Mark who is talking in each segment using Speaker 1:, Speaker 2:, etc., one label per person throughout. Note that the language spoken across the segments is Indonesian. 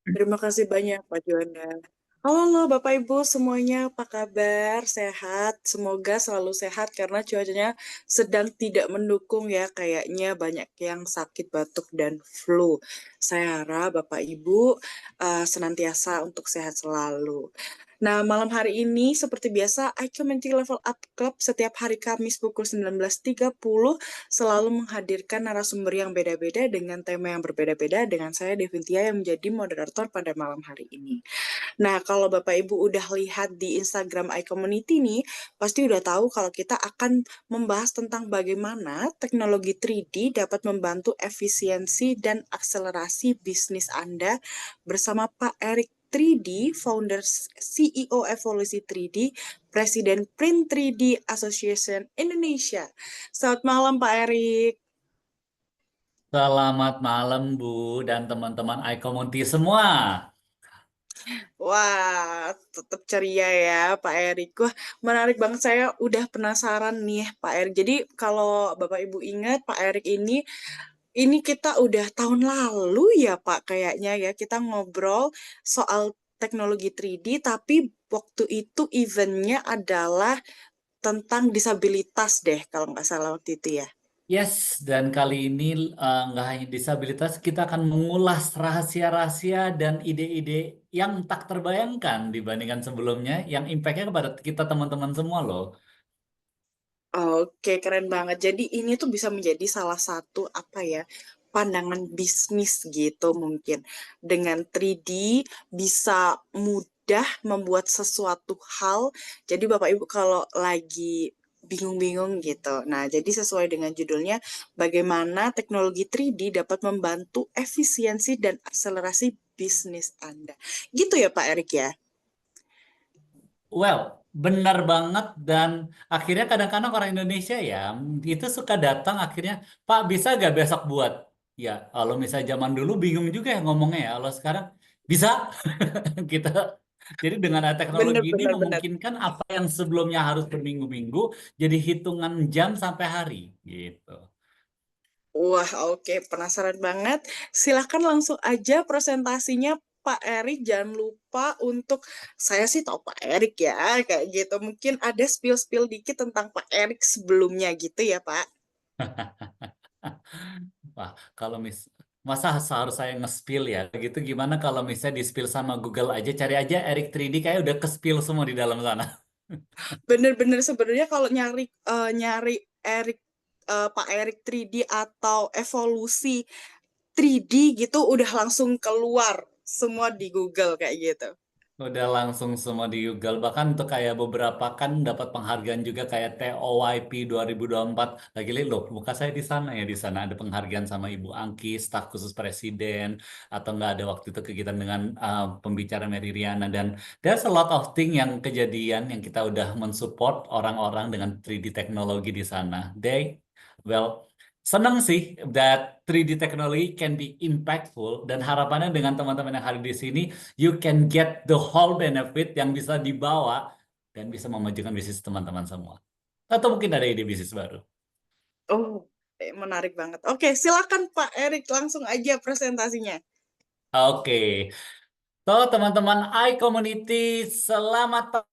Speaker 1: Terima kasih banyak, Pak Juanda. Halo, Bapak Ibu semuanya, apa kabar? Sehat? Semoga selalu sehat karena cuacanya sedang tidak mendukung ya. Kayaknya banyak yang sakit batuk dan flu. Saya harap Bapak Ibu senantiasa untuk sehat selalu. Nah, malam hari ini seperti biasa, iCommunity Level Up Club setiap hari Kamis pukul 19.30 selalu menghadirkan narasumber yang beda-beda dengan tema yang berbeda-beda dengan saya Devintia yang menjadi moderator pada malam hari ini. Nah, kalau Bapak Ibu udah lihat di Instagram iCommunity nih, pasti udah tahu kalau kita akan membahas tentang bagaimana teknologi 3D dapat membantu efisiensi dan akselerasi bisnis Anda bersama Pak Erik 3D, founder CEO Evolusi 3D, Presiden Print 3D Association Indonesia. Selamat malam Pak Erik.
Speaker 2: Selamat malam Bu dan teman-teman iCommunity semua.
Speaker 1: Wah, tetap ceria ya Pak Erik. Wah, menarik banget, saya udah penasaran nih Pak Erik. Jadi kalau Bapak Ibu ingat Pak Erik ini kita udah tahun lalu ya Pak kayaknya ya kita ngobrol soal teknologi 3D tapi waktu itu eventnya adalah tentang disabilitas deh kalau nggak salah waktu itu ya.
Speaker 2: Yes, dan kali ini nggak hanya disabilitas, kita akan mengulas rahasia-rahasia dan ide-ide yang tak terbayangkan dibandingkan sebelumnya, yang impact-nya kepada kita teman-teman semua loh.
Speaker 1: Oke, keren banget. Jadi ini tuh bisa menjadi salah satu apa ya, pandangan bisnis gitu mungkin. Dengan 3D bisa mudah membuat sesuatu hal. Jadi Bapak Ibu kalau lagi bingung-bingung gitu. Nah, jadi sesuai dengan judulnya, bagaimana teknologi 3D dapat membantu efisiensi dan akselerasi bisnis Anda. Gitu ya Pak Erik ya?
Speaker 2: Well, benar banget dan akhirnya kadang-kadang orang Indonesia ya itu suka datang akhirnya, Pak bisa gak besok buat? Ya, kalau misalnya zaman dulu bingung juga ya ngomongnya ya, kalau sekarang bisa. Kita jadi dengan ada
Speaker 1: Bener,
Speaker 2: teknologi ini
Speaker 1: bener, bener.
Speaker 2: memungkinkan apa yang sebelumnya harus berminggu-minggu jadi hitungan jam sampai hari gitu.
Speaker 1: Wah, oke, penasaran banget. Silahkan langsung aja presentasinya Pak Erik. Jangan lupa untuk saya sih tahu Pak Erik ya, kayak gitu. Mungkin ada spill-spill dikit tentang Pak Erik sebelumnya gitu ya, Pak.
Speaker 2: Wah, kalau masa harus saya nge-spill ya gitu, gimana kalau misalnya di-spill sama Google aja, cari aja Eric 3D kayak udah ke-spill semua di dalam sana.
Speaker 1: Bener-bener sebenarnya kalau nyari Erik Pak Erik 3D atau evolusi 3D gitu udah langsung keluar semua di Google kayak gitu.
Speaker 2: Udah langsung semua di Google. Bahkan untuk kayak beberapa kan dapat penghargaan juga kayak TOYP 2024. Lagi lihat loh, muka saya di sana ya. Di sana ada penghargaan sama Ibu Angki, staf khusus Presiden. Atau nggak ada waktu itu kegiatan dengan pembicara Mary Riana. Dan there's a lot of thing yang kejadian yang kita udah mensupport orang-orang dengan 3D teknologi di sana. Well, senang sih that 3D technology can be impactful dan harapannya dengan teman-teman yang hadir di sini you can get the whole benefit yang bisa dibawa dan bisa memajukan bisnis teman-teman semua. Atau mungkin ada ide bisnis baru.
Speaker 1: Oh, menarik banget. Oke, silakan Pak Erik langsung aja presentasinya.
Speaker 2: Oke, so teman-teman iCommunity, selamat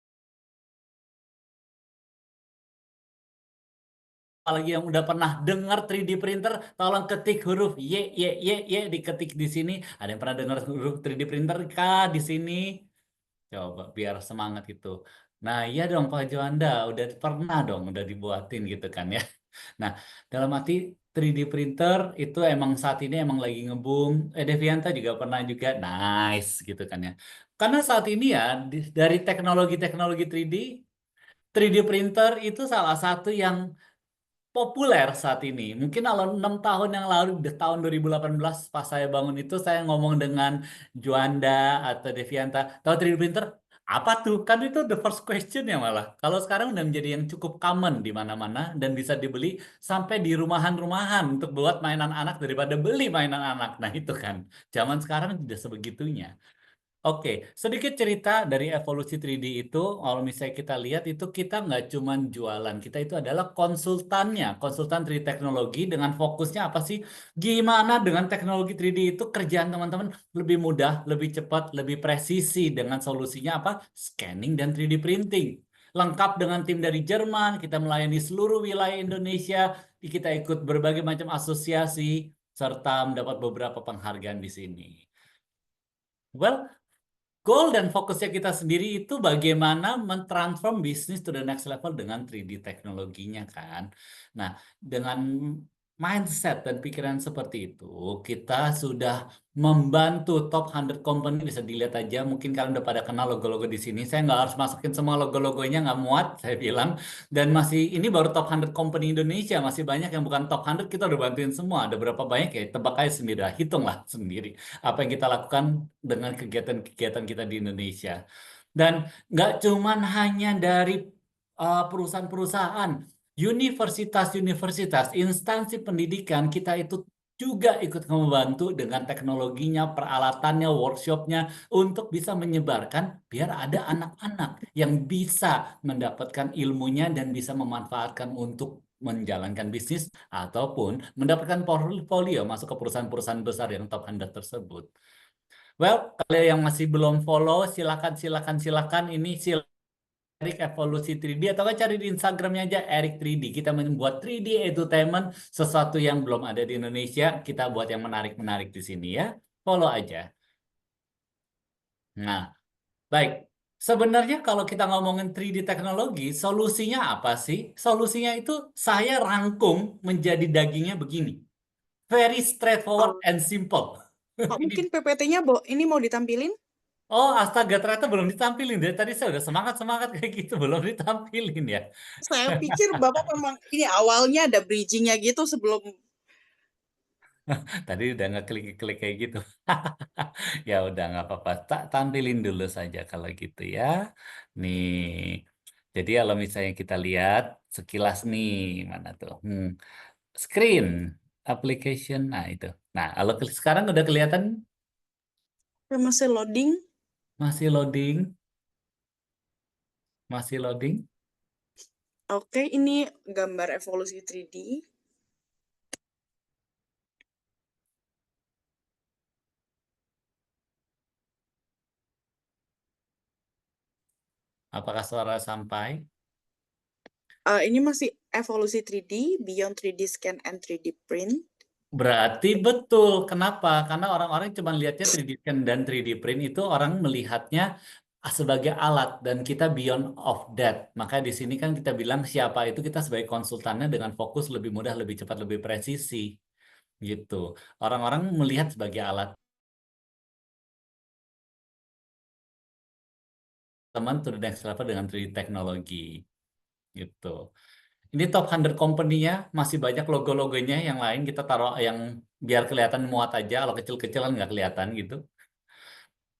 Speaker 2: apalagi yang udah pernah dengar 3D printer, tolong ketik huruf Y, Y, Y, Y, diketik di sini. Ada yang pernah dengar huruf 3D printer kah di sini? Coba biar semangat gitu. Nah, iya dong Pak Juanda, udah pernah dong, udah dibuatin gitu kan ya. Nah, dalam arti 3D printer itu emang saat ini emang lagi ngebum. Devianta juga pernah juga, nice gitu kan ya. Karena saat ini ya dari teknologi-teknologi 3D, 3D printer itu salah satu yang populer saat ini. Mungkin kalau 6 tahun yang lalu, di tahun 2018 pas saya bangun itu saya ngomong dengan Juanda atau Devianta, tahu 3D printer? Apa tuh? Kan itu the first question ya malah. Kalau sekarang udah menjadi yang cukup common di mana-mana dan bisa dibeli sampai di rumahan-rumahan untuk buat mainan anak daripada beli mainan anak. Nah itu kan, zaman sekarang udah sebegitunya. Oke, sedikit cerita dari evolusi 3D itu, kalau misalnya kita lihat itu kita nggak cuman jualan, kita itu adalah konsultannya, konsultan 3D teknologi dengan fokusnya apa sih? Gimana dengan teknologi 3D itu kerjaan teman-teman lebih mudah, lebih cepat, lebih presisi dengan solusinya apa? Scanning dan 3D printing. Lengkap dengan tim dari Jerman, kita melayani seluruh wilayah Indonesia, kita ikut berbagai macam asosiasi, serta mendapat beberapa penghargaan di sini. Well, goal dan fokusnya kita sendiri itu bagaimana mentransform bisnis to the next level dengan 3D teknologinya kan. Nah, dengan mindset dan pikiran seperti itu, kita sudah membantu top 100 company, bisa dilihat aja, mungkin kalian udah pada kenal logo-logo di sini. Saya nggak harus masukin semua logo-logonya, nggak muat, saya bilang. Dan masih, ini baru top 100 company Indonesia, masih banyak yang bukan top 100, kita udah bantuin semua. Ada berapa banyak ya, tebak aja sendiri, lah, hitunglah sendiri apa yang kita lakukan dengan kegiatan-kegiatan kita di Indonesia. Dan nggak cuman hanya dari perusahaan-perusahaan, universitas-universitas, instansi pendidikan, kita itu juga ikut membantu dengan teknologinya, peralatannya, workshopnya, untuk bisa menyebarkan biar ada anak-anak yang bisa mendapatkan ilmunya dan bisa memanfaatkan untuk menjalankan bisnis ataupun mendapatkan portfolio masuk ke perusahaan-perusahaan besar yang top 100 tersebut. Well, kalau yang masih belum follow, silakan, silakan, silakan. Ini Erik Evolusi 3D atau kan cari di Instagramnya aja Erik 3D. Kita membuat 3D Entertainment, sesuatu yang belum ada di Indonesia. Kita buat yang menarik-menarik di sini ya. Follow aja. Nah, baik. Sebenarnya kalau kita ngomongin 3D teknologi, solusinya apa sih? Solusinya itu saya rangkum menjadi dagingnya begini. Very straightforward
Speaker 1: Oh,
Speaker 2: and simple.
Speaker 1: Kak,
Speaker 2: Ini.
Speaker 1: mungkin PPT-nya ini mau ditampilin?
Speaker 2: Oh, astaga, ternyata belum ditampilin. Dari tadi saya udah semangat-semangat kayak gitu, belum ditampilin ya.
Speaker 1: Saya pikir Bapak memang ini awalnya ada bridging-nya gitu sebelum.
Speaker 2: Tadi udah ngeklik-klik kayak gitu. Ya udah nggak apa-apa. Tak tampilin dulu saja kalau gitu ya. Nih. Jadi kalau misalnya kita lihat sekilas nih, mana tuh? Screen application. Nah, itu. Nah, kalau sekarang udah kelihatan
Speaker 1: Masih loading.
Speaker 2: masih loading, masih loading.
Speaker 1: Oke, ini gambar evolusi 3D.
Speaker 2: Apakah suara sampai?
Speaker 1: Ini masih evolusi 3D, Beyond 3D Scan and 3D Print.
Speaker 2: Berarti betul. Kenapa? Karena orang-orang cuma lihatnya 3D scan dan 3D print itu orang melihatnya sebagai alat dan kita beyond of that. Maka di sini kan kita bilang siapa itu kita sebagai konsultannya dengan fokus lebih mudah, lebih cepat, lebih presisi gitu. Orang-orang melihat sebagai alat teman to the next level dengan 3D teknologi gitu. Ini top 100 company-nya masih banyak logo-logonya yang lain kita taruh yang biar kelihatan muat aja. Kalau kecil-kecil kan nggak kelihatan gitu.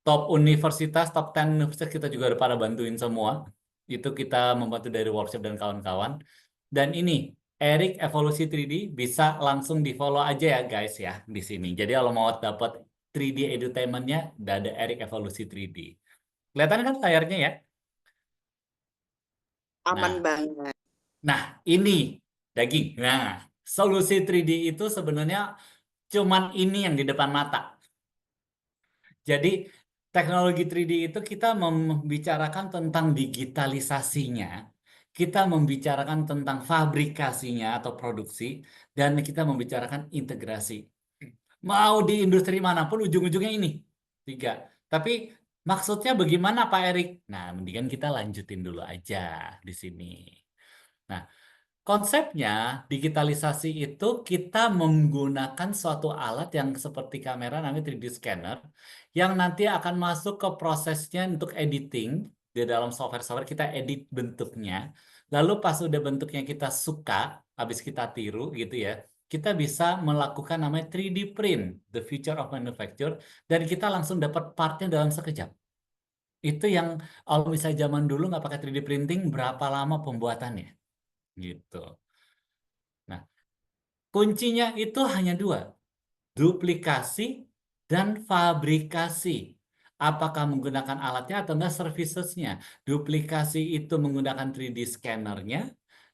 Speaker 2: Top universitas, top 10 universitas kita juga udah pada bantuin semua. Itu kita membantu dari workshop dan kawan-kawan. Dan ini, Erik Evolusi 3D bisa langsung di-follow aja ya guys ya di sini. Jadi kalau mau dapat 3D edutainment-nya, udah ada Erik Evolusi 3D. Kelihatan kan layarnya ya?
Speaker 1: Aman
Speaker 2: Nah,
Speaker 1: banget.
Speaker 2: nah ini daging. Nah, solusi 3D itu sebenarnya cuman ini yang di depan mata. Jadi teknologi 3D itu kita membicarakan tentang digitalisasinya, kita membicarakan tentang fabrikasinya atau produksi, dan kita membicarakan integrasi. Mau di industri manapun ujung-ujungnya ini. Tiga. Tapi maksudnya bagaimana Pak Erik? Nah, mendingan kita lanjutin dulu aja di sini. Nah, konsepnya digitalisasi itu kita menggunakan suatu alat yang seperti kamera namanya 3D scanner yang nanti akan masuk ke prosesnya untuk editing di dalam software-software kita edit bentuknya. Lalu pas udah bentuknya kita suka, habis kita tiru gitu ya, kita bisa melakukan namanya 3D print, the future of manufacture, dan kita langsung dapat partnya dalam sekejap. Itu yang kalau misalnya zaman dulu nggak pakai 3D printing, berapa lama pembuatannya? Gitu. Nah, kuncinya itu hanya dua, duplikasi dan fabrikasi. apakah menggunakan alatnya atau enggak servicesnya. Duplikasi itu menggunakan 3D scannernya.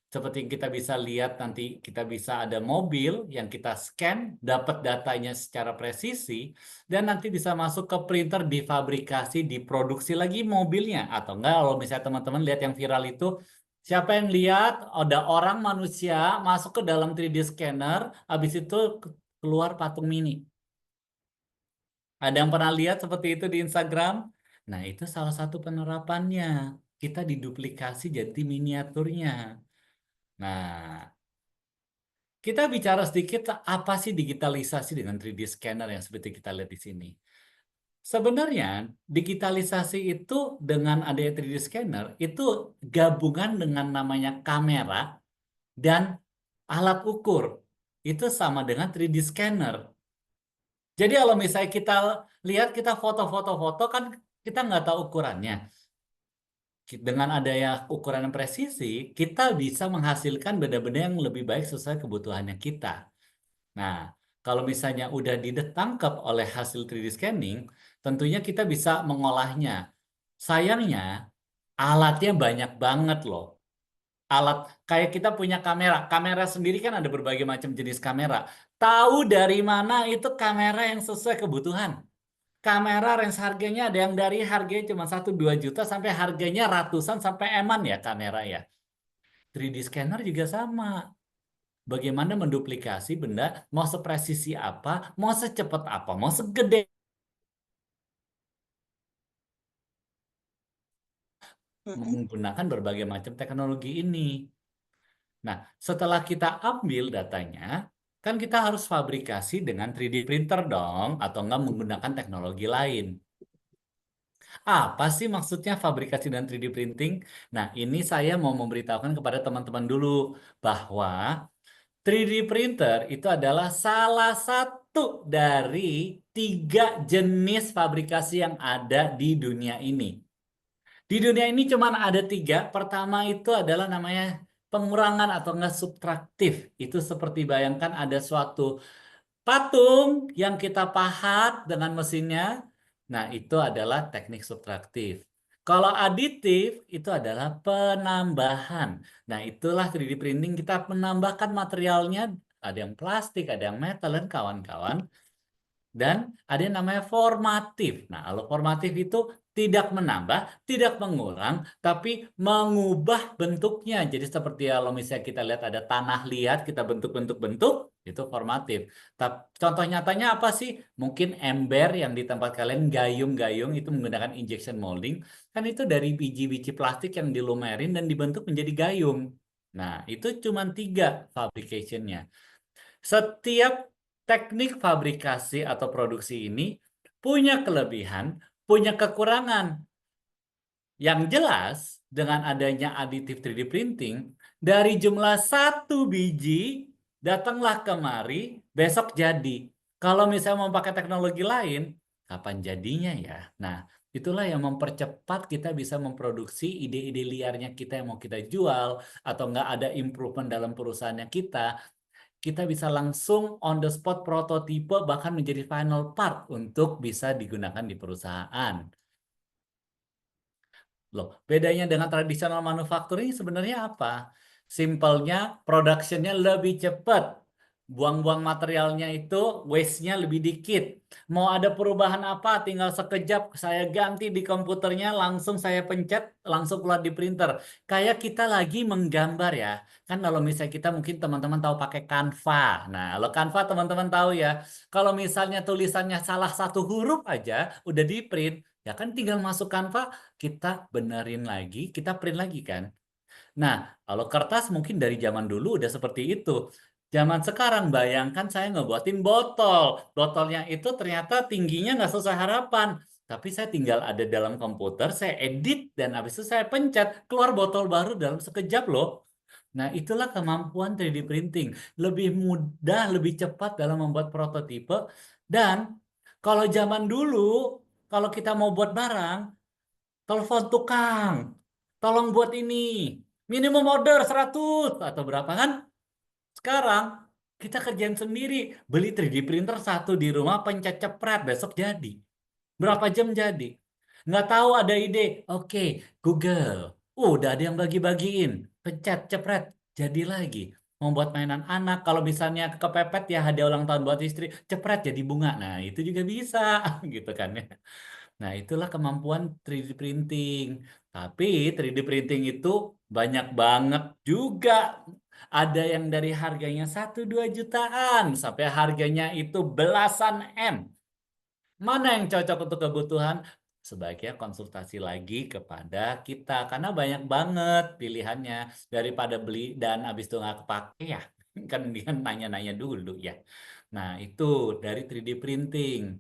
Speaker 2: Seperti yang kita bisa lihat nanti kita bisa ada mobil yang kita scan, dapat datanya secara presisi, dan nanti bisa masuk ke printer, difabrikasi, diproduksi lagi mobilnya. Atau enggak kalau misalnya teman-teman lihat yang viral itu, siapa yang lihat ada orang manusia masuk ke dalam 3D scanner, habis itu keluar patung mini. Ada yang pernah lihat seperti itu di Instagram? Nah, itu salah satu penerapannya. Kita diduplikasi jadi miniaturnya. Nah, kita bicara sedikit apa sih digitalisasi dengan 3D scanner yang seperti kita lihat di sini. Sebenarnya digitalisasi itu dengan adanya 3D scanner itu gabungan dengan namanya kamera dan alat ukur. Itu sama dengan 3D scanner. Jadi kalau misalnya kita lihat kita foto-foto-foto kan kita nggak tahu ukurannya. Dengan adanya ukuran yang presisi, kita bisa menghasilkan benda-benda yang lebih baik sesuai kebutuhannya kita. Nah, kalau misalnya udah ditangkap oleh hasil 3D scanning, tentunya kita bisa mengolahnya. Sayangnya, alatnya banyak banget loh. Alat kayak kita punya kamera. Kamera sendiri kan ada berbagai macam jenis kamera. Tahu dari mana itu kamera yang sesuai kebutuhan? Kamera range harganya ada yang dari harganya cuma 1-2 juta sampai harganya ratusan sampai eman ya kamera ya. 3D scanner juga sama. Bagaimana menduplikasi benda, mau sepresisi apa, mau secepat apa, mau segede
Speaker 1: Mm-mm.
Speaker 2: menggunakan berbagai macam teknologi ini. Nah, setelah kita ambil datanya, kan kita harus fabrikasi dengan 3D printer dong, atau enggak menggunakan teknologi lain. Apa sih maksudnya fabrikasi dan 3D printing? Nah, ini saya mau memberitahukan kepada teman-teman dulu bahwa 3D printer itu adalah salah satu dari 3 jenis fabrikasi yang ada di dunia ini. Di dunia ini cuma ada 3. Pertama itu adalah namanya pengurangan atau enggak subtraktif. Itu seperti bayangkan ada suatu patung yang kita pahat dengan mesinnya. Nah, itu adalah teknik subtraktif. Kalau aditif itu adalah penambahan. Nah, itulah 3D printing kita menambahkan materialnya. Ada yang plastik, ada yang metal, dan kawan-kawan. Dan ada yang namanya formatif. Nah, kalau formatif itu tidak menambah, tidak mengurang, tapi mengubah bentuknya. Jadi seperti kalau misalnya kita lihat ada tanah liat, kita bentuk-bentuk-bentuk, itu formatif. Tapi contoh nyatanya apa sih? Mungkin ember yang di tempat kalian gayung-gayung itu menggunakan injection molding. Kan itu dari biji-biji plastik yang dilumerin dan dibentuk menjadi gayung. Nah, itu cuma 3 fabricationnya. Setiap teknik fabrikasi atau produksi ini punya kelebihan, punya kekurangan. Yang jelas, dengan adanya aditif 3D printing, dari jumlah 1 biji, datanglah kemari, besok jadi. Kalau misalnya mau pakai teknologi lain, kapan jadinya ya? Nah, itulah yang mempercepat kita bisa memproduksi ide-ide liarnya kita yang mau kita jual, atau nggak ada improvement dalam perusahaannya kita bisa langsung on the spot prototipe bahkan menjadi final part untuk bisa digunakan di perusahaan. Loh, bedanya dengan tradisional manufacturing sebenarnya apa? Simpelnya, productionnya lebih cepat. Buang-buang materialnya itu waste-nya lebih dikit. Mau ada perubahan apa, tinggal sekejap saya ganti di komputernya, langsung saya pencet, langsung keluar di printer. Kayak kita lagi menggambar ya. Kan kalau misalnya kita mungkin teman-teman tahu pakai Canva. Nah, kalau Canva teman-teman tahu ya, kalau misalnya tulisannya salah satu huruf aja, udah di print, ya kan tinggal masuk Canva, kita benerin lagi, kita print lagi kan. Nah, kalau kertas mungkin dari zaman dulu udah seperti itu. Zaman sekarang bayangkan saya ngebuatin botol. Botolnya itu ternyata tingginya nggak sesuai harapan. Tapi saya tinggal ada dalam komputer, saya edit, dan habis itu saya pencet, keluar botol baru dalam sekejap loh. Nah, itulah kemampuan 3D printing. Lebih mudah, lebih cepat dalam membuat prototipe. Dan kalau zaman dulu, kalau kita mau buat barang, telepon tukang, tolong buat ini. Minimum order 100 atau berapa kan? Sekarang kita kerjain sendiri. Beli 3D printer satu di rumah, pencet cepret, besok jadi. Berapa jam jadi? Nggak tahu ada ide. Oke, Google. Udah ada yang bagi-bagiin. Pencet, cepret, jadi lagi. Mau buat mainan anak, kalau misalnya kepepet ya hadiah ulang tahun buat istri, cepret jadi bunga. Nah, itu juga bisa, gitu kan ya. Nah, itulah kemampuan 3D printing. Tapi 3D printing itu banyak banget juga. Ada yang dari harganya 1-2 jutaan sampai harganya itu belasan M. Mana yang cocok untuk kebutuhan? Sebaiknya konsultasi lagi kepada kita karena banyak banget pilihannya daripada beli dan habis itu nggak kepake ya. Kan dia nanya-nanya dulu ya. Nah, itu dari 3D printing.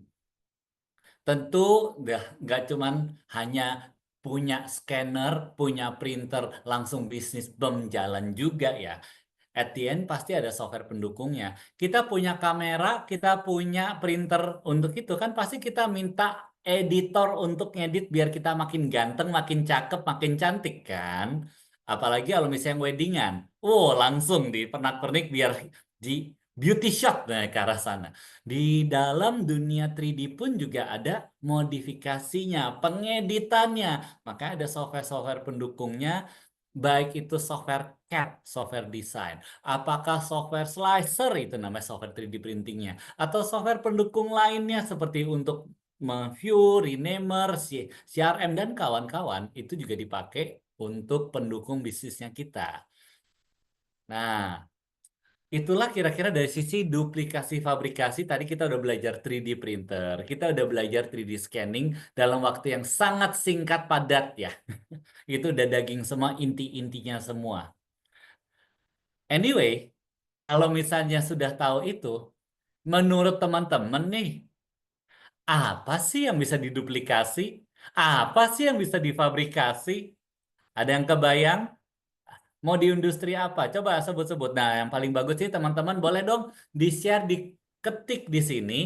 Speaker 2: Tentu nggak cuman hanya punya scanner, punya printer, langsung bisnis bem jalan juga ya. At the end pasti ada software pendukungnya. Kita punya kamera, kita punya printer untuk itu kan pasti kita minta editor untuk ngedit biar kita makin ganteng, makin cakep, makin cantik kan. Apalagi kalau misalnya weddingan. Oh, langsung di pernak-pernik biar di beauty shop nah, ke arah sana. Di dalam dunia 3D pun juga ada modifikasinya, pengeditannya. Maka ada software-software pendukungnya baik itu software CAD, software design, apakah software slicer itu namanya software 3D printingnya, atau software pendukung lainnya seperti untuk View, Renamer, CRM, dan kawan-kawan itu juga dipakai untuk pendukung bisnisnya kita. Nah, itulah kira-kira dari sisi duplikasi fabrikasi. Tadi kita udah belajar 3D printer, kita udah belajar 3D scanning dalam waktu yang sangat singkat padat ya. Itu udah daging semua, inti-intinya semua. Anyway, kalau misalnya sudah tahu itu, menurut teman-teman nih, apa sih yang bisa diduplikasi? Apa sih yang bisa difabrikasi? Ada yang kebayang? Mau di industri apa? Coba sebut-sebut. Nah, yang paling bagus sih teman-teman boleh dong di-share, diketik di sini.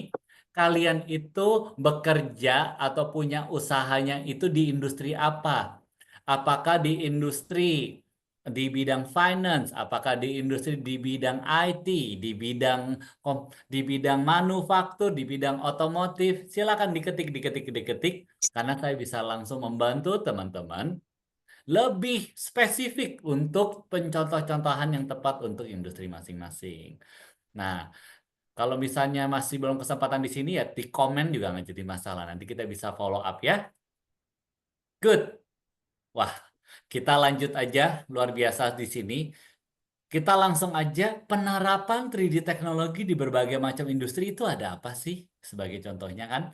Speaker 2: Kalian itu bekerja atau punya usahanya itu di industri apa? Apakah di industri di bidang finance, apakah di industri di bidang IT, di bidang di bidang manufaktur, di bidang otomotif? Silakan diketik, diketik, diketik, karena saya bisa langsung membantu teman-teman lebih spesifik untuk pencontoh-contohan yang tepat untuk industri masing-masing. Nah, kalau misalnya masih belum kesempatan di sini ya di komen juga nggak jadi masalah. Nanti kita bisa follow up ya. Good. Wah, kita lanjut aja luar biasa di sini. Kita langsung aja penerapan 3D teknologi di berbagai macam industri itu ada apa sih? Sebagai contohnya kan.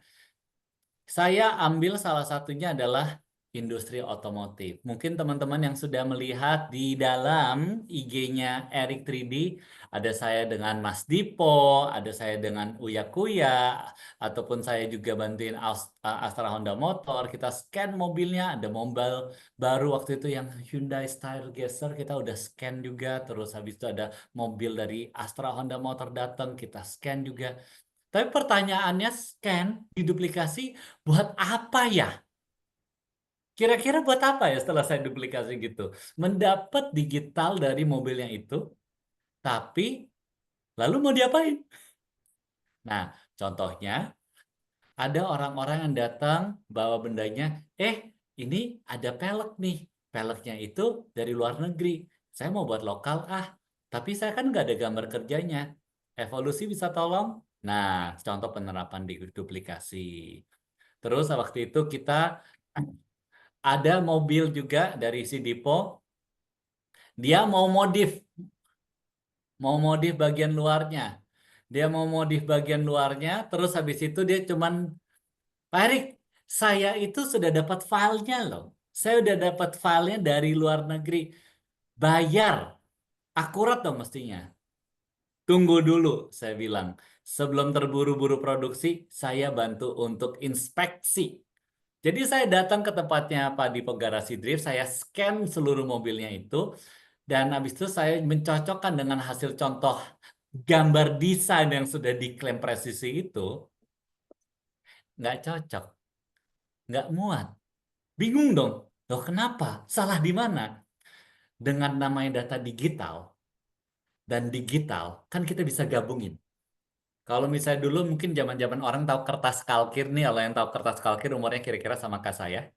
Speaker 2: Saya ambil salah satunya adalah industri otomotif. Mungkin teman-teman yang sudah melihat di dalam IG-nya Eric 3D, ada saya dengan Mas Dipo, ada saya dengan Uya Kuya, ataupun saya juga bantuin Astra Honda Motor. Kita scan mobilnya, ada mobil baru waktu itu yang Hyundai Stylegazer, kita udah scan juga. Terus habis itu ada mobil dari Astra Honda Motor datang, kita scan juga. Tapi pertanyaannya scan, diduplikasi, buat apa ya? Kira-kira buat apa ya setelah saya duplikasi gitu? Mendapat digital dari mobilnya itu, tapi lalu mau diapain? Nah, contohnya ada orang-orang yang datang bawa bendanya, ini ada pelek nih. Peleknya itu dari luar negeri. Saya mau buat lokal tapi saya kan nggak ada gambar kerjanya. Evolusi bisa tolong? Nah, contoh penerapan di duplikasi. Terus waktu itu kita ada mobil juga dari si Dipo, dia mau modif bagian luarnya. Dia mau modif bagian luarnya, terus habis itu dia cuman, Pak Erik, saya itu sudah dapat filenya loh. Saya udah dapat filenya dari luar negeri. Bayar, akurat dong mestinya. Tunggu dulu, saya bilang. Sebelum terburu-buru produksi, saya bantu untuk inspeksi. Jadi saya datang ke tempatnya Pak Dipo Garasi Drift, saya scan seluruh mobilnya itu, dan habis itu saya mencocokkan dengan hasil contoh gambar desain yang sudah diklaim presisi itu, nggak cocok, nggak muat. Bingung dong, loh kenapa? Salah di mana? Dengan namanya data digital, dan digital, kan kita bisa gabungin. Kalau misalnya dulu mungkin zaman-zaman orang tahu kertas kalkir nih, kalau yang tahu kertas kalkir umurnya kira-kira sama kak saya.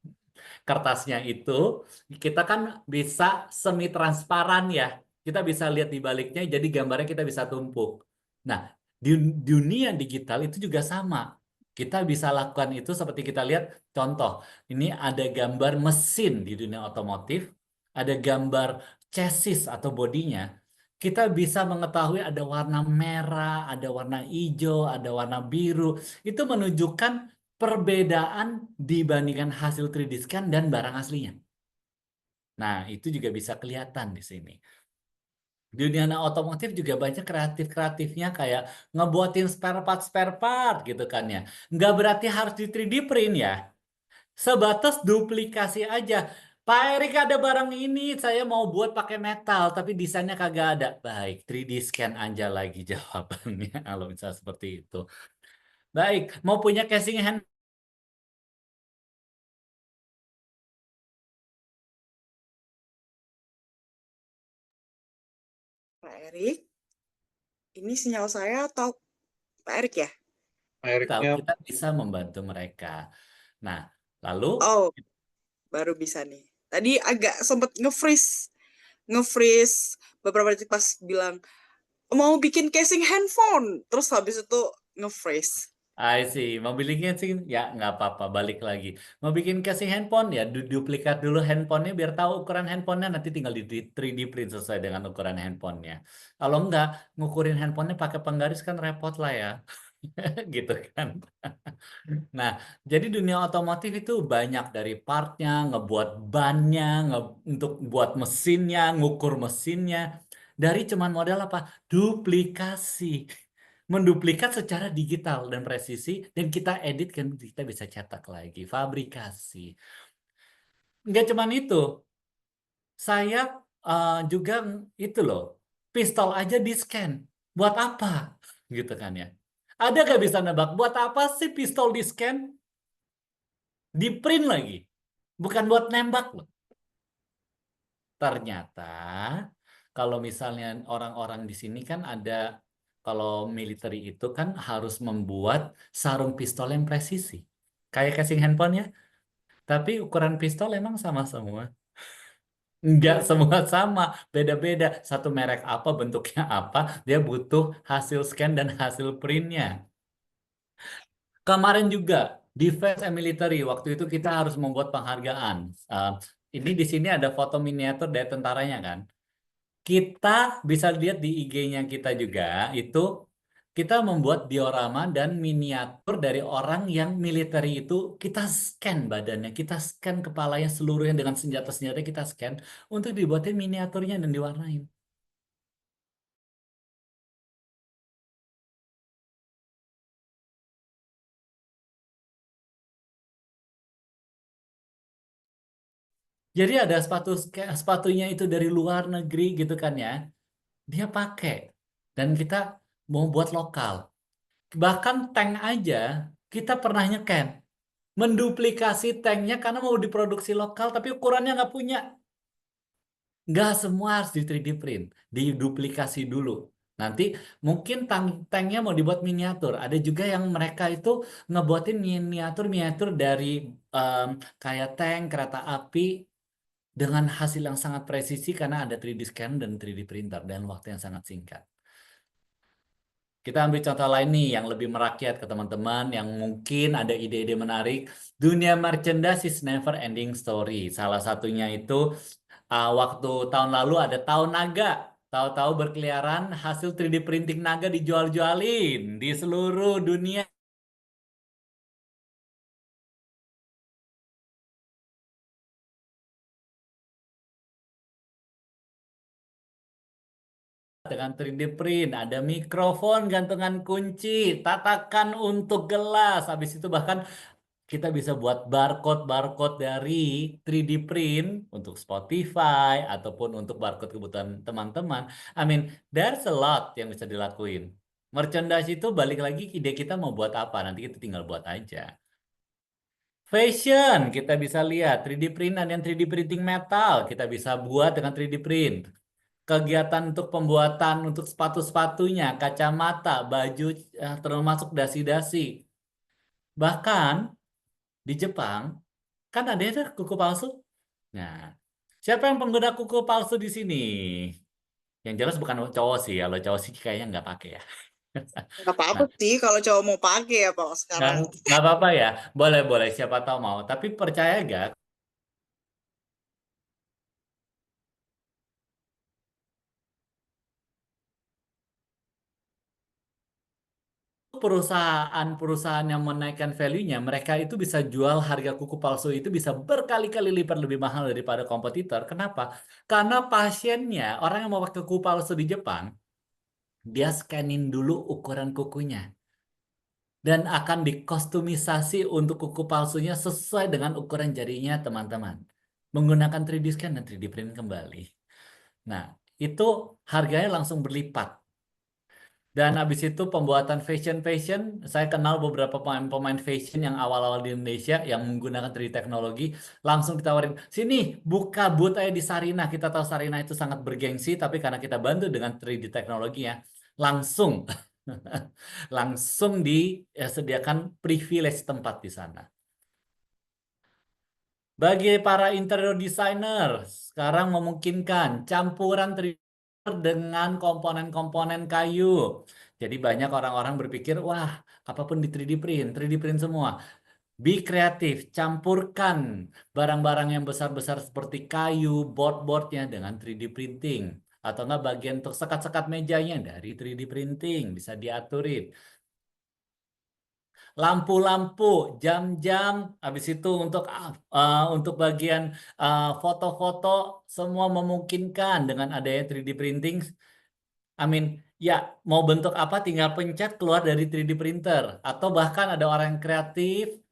Speaker 2: Kertasnya itu kita kan bisa semi transparan ya. Kita bisa lihat di baliknya, jadi gambarnya kita bisa tumpuk. Nah, di dunia digital itu juga sama. Kita bisa lakukan itu seperti kita lihat contoh. Ini ada gambar mesin di dunia otomotif, ada gambar chassis atau bodinya. Kita bisa mengetahui ada warna merah, ada warna hijau, ada warna biru. Itu menunjukkan perbedaan dibandingkan hasil 3D scan dan barang aslinya. Nah, itu juga bisa kelihatan di sini. Di dunia otomotif juga banyak kreatif-kreatifnya kayak ngebuatin spare part gitu kan ya. Nggak berarti harus di 3D print ya. Sebatas duplikasi aja. Pak Erik ada barang ini, saya mau buat pakai metal, tapi desainnya kagak ada. Baik, 3D scan aja lagi jawabannya kalau misalnya seperti itu. Baik, mau punya casing hand.
Speaker 1: Pak Erik, ini sinyal saya atau Pak Erik ya?
Speaker 2: Tahu
Speaker 3: Akhirnya
Speaker 2: kita bisa membantu mereka. Nah, lalu
Speaker 1: Oh, baru bisa nih. Tadi agak sempet nge-freeze beberapa detik pas bilang mau bikin casing handphone, terus habis itu nge-freeze.
Speaker 2: I see, mau bikinnya sih ya nggak apa-apa, balik lagi. Mau bikin casing handphone ya duplikat dulu handphonenya biar tahu ukuran handphonenya nanti tinggal di 3D print sesuai dengan ukuran handphonenya. Kalau nggak ngukurin handphonenya pakai penggaris kan repot lah ya, gitu kan. Nah, jadi dunia otomotif itu banyak dari partnya, ngebuat bannya, untuk buat mesinnya, ngukur mesinnya. Dari cuman modal apa? Duplikasi. Menduplikat secara digital dan presisi, dan kita edit kan kita bisa cetak lagi. Fabrikasi. Nggak cuman itu, saya juga itu loh, pistol aja di scan. Buat apa? Gitu kan ya. Ada nggak bisa nebak? Buat apa sih pistol di scan? Di print lagi. Bukan buat nembak loh. Ternyata kalau misalnya orang-orang di sini kan ada, kalau military itu kan harus membuat sarung pistol yang presisi. Kayak casing handphone ya. Tapi ukuran pistol emang sama semua. Enggak semua sama, beda-beda. Satu merek apa, bentuknya apa, dia butuh hasil scan dan hasil printnya. Kemarin juga Defense and Military, waktu itu kita harus membuat penghargaan. Uh, ini di sini ada foto miniatur dari tentaranya kan. Kita bisa lihat di IG-nya kita juga, itu kita membuat diorama dan miniatur dari orang yang militer itu, kita scan badannya, kita scan kepalanya seluruhnya dengan senjata-senjata kita scan untuk dibuatin miniaturnya dan diwarnain. Jadi ada sepatunya itu dari luar negeri gitu kan ya, dia pakai dan kita mau buat lokal. Bahkan tank aja kita pernah nyeken. Menduplikasi tanknya karena mau diproduksi lokal tapi ukurannya nggak punya. Nggak semua harus di 3D print, diduplikasi dulu. Nanti mungkin tanknya mau dibuat miniatur. Ada juga yang mereka itu ngebuatin miniatur-miniatur dari em, kayak tank, kereta api dengan hasil yang sangat presisi karena ada 3D scan dan 3D printer dan waktu yang sangat singkat. Kita ambil contoh lain nih yang lebih merakyat ke teman-teman yang mungkin ada ide-ide menarik. Dunia merchandise is never ending story. Salah satunya itu waktu tahun lalu ada tahun naga. Tahu-tahu berkeliaran hasil 3D printing naga dijual-jualin di seluruh dunia dengan 3D print. Ada mikrofon, gantungan kunci, tatakan untuk gelas. Habis itu bahkan kita bisa buat barcode-barcode dari 3D print untuk Spotify ataupun untuk barcode kebutuhan teman-teman. I mean, there's a lot yang bisa dilakuin. Merchandise itu balik lagi ide kita mau buat apa, nanti kita tinggal buat aja. Fashion, kita bisa lihat 3D print dan yang 3D printing metal, kita bisa buat dengan 3D print. kegiatan untuk pembuatan untuk sepatu-sepatunya, kacamata, baju, termasuk dasi-dasi. Bahkan di Jepang kan ada ya kuku palsu. Nah, siapa yang pengguna kuku palsu di sini? Yang jelas bukan cowok sih. Kalau cowok sih kayaknya nggak pakai ya.
Speaker 1: Nggak apa-apa
Speaker 2: Nah,
Speaker 1: sih kalau cowok mau pakai ya kalau
Speaker 2: nggak
Speaker 1: sekarang.
Speaker 2: nggak apa-apa ya. Boleh boleh. Siapa tahu mau. Tapi percaya gak? Perusahaan-perusahaan yang menaikkan value-nya, mereka itu bisa jual harga kuku palsu itu bisa berkali-kali lipat lebih mahal daripada kompetitor. Kenapa? Karena pasiennya, orang yang mau pakai kuku palsu di Jepang, dia scanning dulu ukuran kukunya. Dan akan dikostumisasi untuk kuku palsunya sesuai dengan ukuran jarinya teman-teman. Menggunakan 3D scan dan 3D print kembali. Nah, itu harganya langsung berlipat. Dan habis itu pembuatan fashion, saya kenal beberapa pemain-pemain fashion yang awal-awal di Indonesia yang menggunakan 3D teknologi, langsung ditawarin, sini buka booth aja di Sarinah. Kita tahu Sarinah itu sangat bergengsi, tapi karena kita bantu dengan 3D teknologi ya, langsung langsung disediakan privilege tempat di sana. Bagi para interior designer, sekarang memungkinkan campuran 3D dengan komponen-komponen kayu. Jadi banyak orang-orang berpikir, wah, apapun di 3D print, 3D print semua. Be kreatif, campurkan barang-barang yang besar-besar seperti kayu, board-boardnya dengan 3D printing. Atau enggak bagian untuk sekat-sekat mejanya dari 3D printing, bisa diaturin. Lampu-lampu, jam-jam, habis itu untuk bagian foto-foto semua memungkinkan dengan adanya 3D printing. Amin. Ya, mau bentuk apa tinggal pencet keluar dari 3D printer. Atau bahkan ada orang yang kreatif,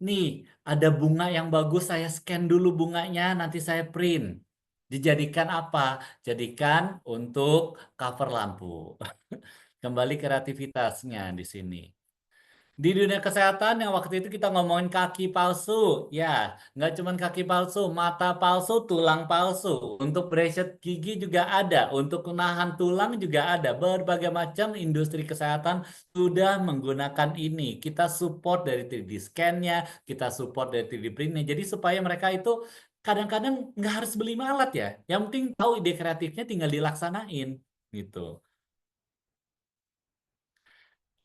Speaker 2: nih ada bunga yang bagus, saya scan dulu bunganya, nanti saya print. Dijadikan apa? Jadikan untuk cover lampu. Kembali kreativitasnya di sini. Di dunia kesehatan yang waktu itu kita ngomongin kaki palsu, ya nggak cuma kaki palsu, mata palsu, tulang palsu. Untuk bracket gigi juga ada, untuk menahan tulang juga ada. Berbagai macam industri kesehatan sudah menggunakan ini. Kita support dari 3D scan-nya, kita support dari 3D print-nya. Jadi supaya mereka itu kadang-kadang nggak harus beli alat ya. Yang penting tahu ide kreatifnya tinggal dilaksanain gitu.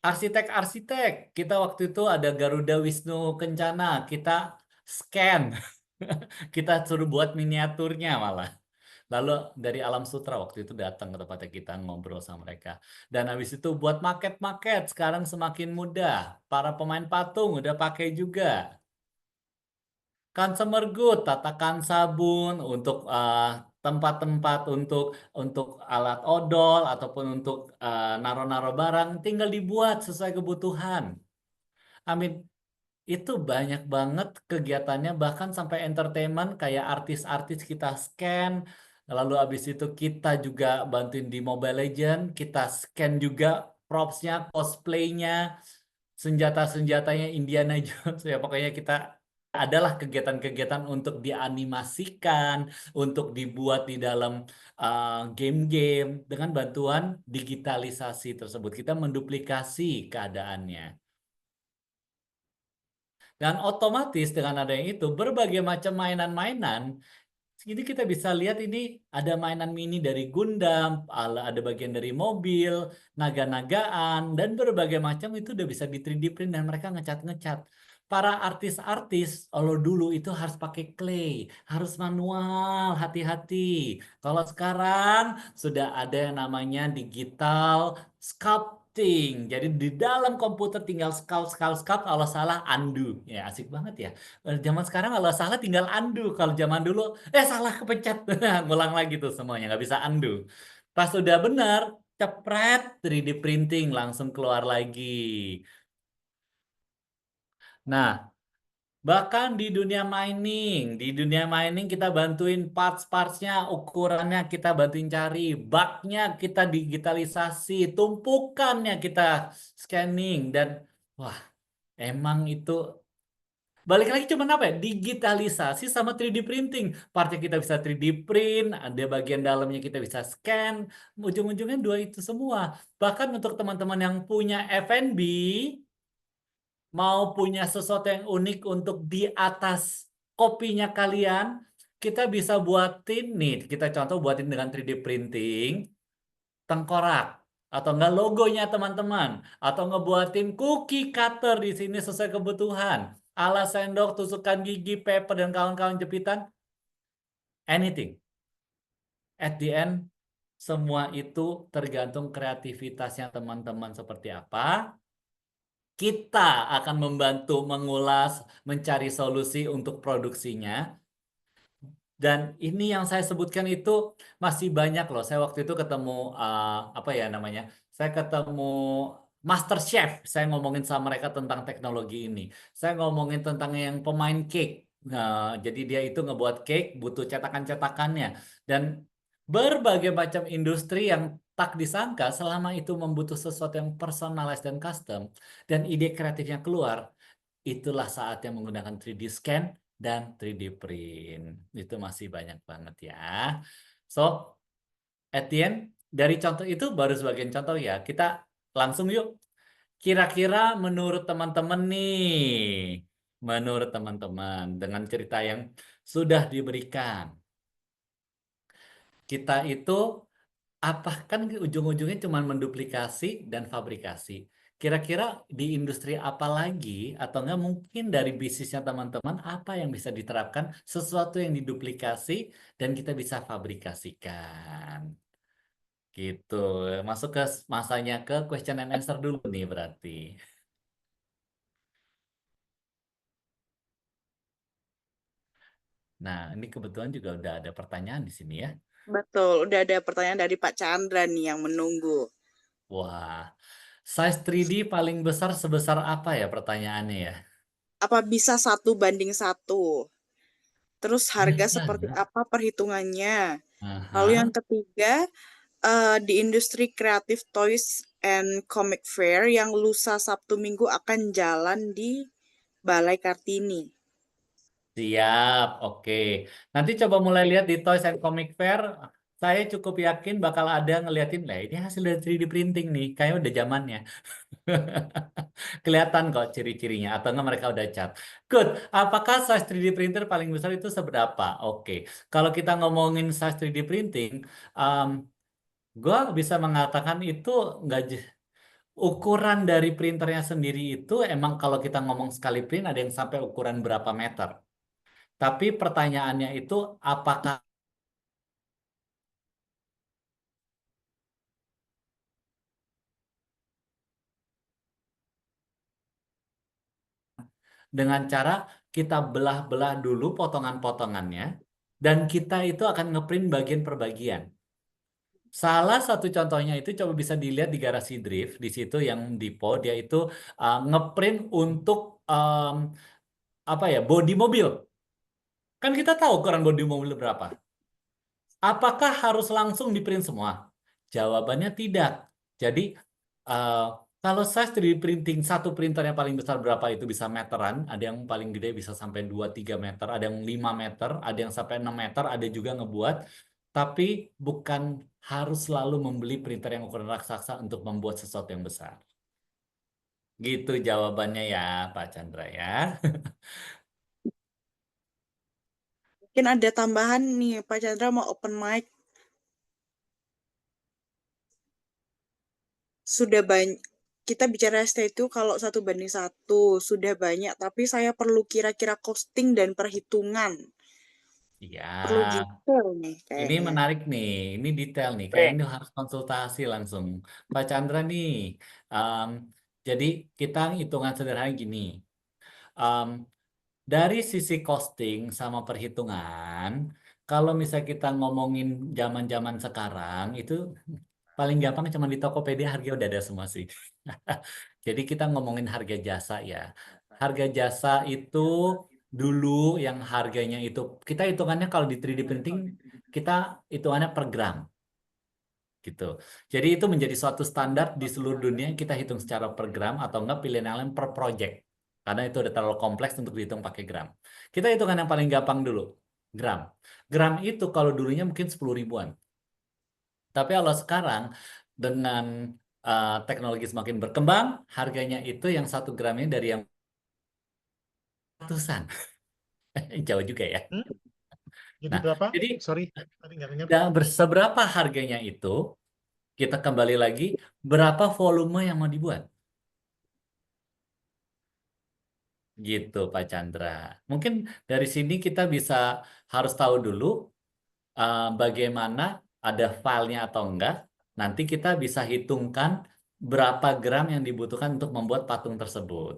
Speaker 2: Arsitek-arsitek, kita waktu itu ada Garuda Wisnu Kencana, kita scan, kita suruh buat miniaturnya malah. Lalu dari Alam Sutra waktu itu datang ke tempatnya kita ngobrol sama mereka. Dan habis itu buat maket-maket, sekarang semakin mudah. Para pemain patung udah pakai juga. Consumer good, tatakan sabun untuk tempat-tempat untuk alat odol ataupun untuk naro-naro barang, tinggal dibuat sesuai kebutuhan. Amin. Itu banyak banget kegiatannya, bahkan sampai entertainment kayak artis-artis kita scan, lalu habis itu kita juga bantuin di Mobile Legend, kita scan juga propsnya, cosplaynya, senjata-senjatanya Indiana Jones, ya pokoknya kita adalah kegiatan-kegiatan untuk dianimasikan, untuk dibuat di dalam game-game dengan bantuan digitalisasi tersebut. Kita menduplikasi keadaannya. Dan otomatis dengan adanya itu berbagai macam mainan-mainan. Ini kita bisa lihat ini ada mainan mini dari Gundam, ada bagian dari mobil, naga-nagaan, dan berbagai macam itu udah bisa di 3D print dan mereka ngecat-ngecat. Para artis-artis, kalau dulu itu harus pakai clay, harus manual, hati-hati. Kalau sekarang sudah ada yang namanya digital sculpting. Jadi di dalam komputer tinggal sculpt, sculpt, sculpt, kalau salah undo. Ya asik banget ya. Zaman sekarang kalau salah tinggal undo. Kalau zaman dulu, salah kepencet. Ngulang lagi tuh semuanya, nggak bisa undo. Pas udah benar, cepret 3D printing langsung keluar lagi. Nah, bahkan di dunia mining kita bantuin parts-partsnya, ukurannya kita bantuin cari, bugnya kita digitalisasi, tumpukannya kita scanning dan wah, emang itu balik lagi cuman apa ya? Digitalisasi sama 3D printing. Partnya kita bisa 3D print, ada bagian dalamnya kita bisa scan, ujung-ujungnya dua itu semua. Bahkan untuk teman-teman yang punya F&B, mau punya sesuatu yang unik untuk di atas kopinya kalian, kita bisa buatin nih, kita contoh buatin dengan 3D printing, tengkorak atau enggak logonya teman-teman atau ngebuatin cookie cutter di sini sesuai kebutuhan alas sendok tusukan gigi paper dan kawan-kawan jepitan anything at the end semua itu tergantung kreativitasnya teman-teman seperti apa kita akan membantu mengulas mencari solusi untuk produksinya. Dan ini yang saya sebutkan itu masih banyak loh. Saya waktu itu ketemu apa ya namanya? Saya ketemu Master Chef. Saya ngomongin sama mereka tentang teknologi ini. Saya ngomongin tentang yang pemain cake. Nah, jadi dia itu ngebuat cake, butuh cetakan-cetakannya. Dan berbagai macam industri yang tak disangka selama itu membutuh sesuatu yang personalized dan custom. Dan ide kreatifnya keluar itulah saatnya menggunakan 3D scan dan 3D print. Itu masih banyak banget ya. So, Etienne, dari contoh itu baru sebagian contoh ya. Kita langsung yuk. Kira-kira menurut teman-teman nih, menurut teman-teman dengan cerita yang sudah diberikan, kita itu apa kan ujung-ujungnya cuma menduplikasi dan fabrikasi. Kira-kira di industri apa lagi atau enggak mungkin dari bisnisnya teman-teman apa yang bisa diterapkan sesuatu yang diduplikasi dan kita bisa fabrikasikan. Gitu. Masuk ke masanya ke question and answer dulu nih berarti. Nah, ini kebetulan juga udah ada pertanyaan di sini ya.
Speaker 1: Betul, udah ada pertanyaan dari Pak Chandra nih yang menunggu.
Speaker 2: Wah, size 3D paling besar sebesar apa ya pertanyaannya ya?
Speaker 1: Apa bisa 1:1? Terus harga
Speaker 2: Bisa
Speaker 1: seperti
Speaker 2: nggak?
Speaker 1: apa perhitungannya? Lalu yang
Speaker 2: Aha.
Speaker 1: ketiga, di industri kreatif Toys and Comic Fair yang lusa Sabtu Minggu akan jalan di Balai Kartini.
Speaker 2: Siap, oke. Nanti coba mulai lihat di Toys and Comic Fair. Saya cukup yakin bakal ada ngeliatin, lah ini hasil dari 3D printing nih. Kayaknya udah zamannya. Kelihatan kok ciri-cirinya. Atau enggak mereka udah cat. Good. Apakah size 3D printer paling besar itu seberapa? Oke. Kalau kita ngomongin size 3D printing, um, gue bisa mengatakan itu nggak ukuran dari printernya sendiri itu emang kalau kita ngomong sekali print ada yang sampai ukuran berapa meter. Tapi pertanyaannya itu apakah dengan cara kita belah-belah dulu potongan-potongannya dan kita itu akan ngeprint bagian per bagian. Salah satu contohnya itu coba bisa dilihat di garasi drift di situ yang Dipo dia itu ngeprint untuk apa ya bodi mobil. Kan kita tahu ukuran bodi mobil berapa. Apakah harus langsung di-print semua? Jawabannya tidak. Jadi, eh, kalau size 3D printing, satu printernya paling besar berapa itu bisa meteran, ada yang paling gede bisa sampai 2-3 meter, ada yang 5 meter, ada yang sampai 6 meter, ada juga ngebuat. Tapi bukan harus selalu membeli printer yang ukuran raksasa untuk membuat sesuatu yang besar. Gitu jawabannya ya, Pak Chandra ya.
Speaker 1: Mungkin ada tambahan nih, Pak Chandra mau open mic. Sudah banyak, kita bicara ST itu kalau 1:1, sudah banyak, tapi saya perlu kira-kira costing dan perhitungan.
Speaker 2: Iya.
Speaker 1: Perlu detail nih
Speaker 2: Ini
Speaker 1: kayaknya.
Speaker 2: menarik nih, ini detail nih. Kayak
Speaker 1: Oke.
Speaker 2: ini harus konsultasi langsung. Pak Chandra nih, em, jadi kita hitungan sederhana gini. Em, dari sisi costing sama perhitungan, kalau misalnya kita ngomongin zaman-zaman sekarang, itu paling gampang cuma di Tokopedia harga udah ada semua sih. Jadi kita ngomongin harga jasa ya. Harga jasa itu dulu yang harganya itu, kita hitungannya kalau di 3D printing, kita hitungannya per gram gitu. Jadi itu menjadi suatu standar di seluruh dunia kita hitung secara per gram atau enggak pilihan yang lain per project. Karena itu udah terlalu kompleks untuk dihitung pakai gram. Kita hitungan yang paling gampang dulu. Gram. Gram itu kalau dulunya mungkin 10 ribuan. Tapi kalau sekarang dengan teknologi semakin berkembang, harganya itu yang 1 gramnya dari yang ratusan. Jauh juga ya.
Speaker 3: Hmm? Jadi
Speaker 2: Nah,
Speaker 3: berapa?
Speaker 2: jadi
Speaker 3: Sorry, tadi nggak dengar.
Speaker 2: seberapa harganya itu, kita kembali lagi, berapa volume yang mau dibuat. Gitu, Pak Chandra. Mungkin dari sini kita bisa harus tahu dulu bagaimana ada filenya atau enggak. Nanti kita bisa hitungkan berapa gram yang dibutuhkan untuk membuat patung tersebut.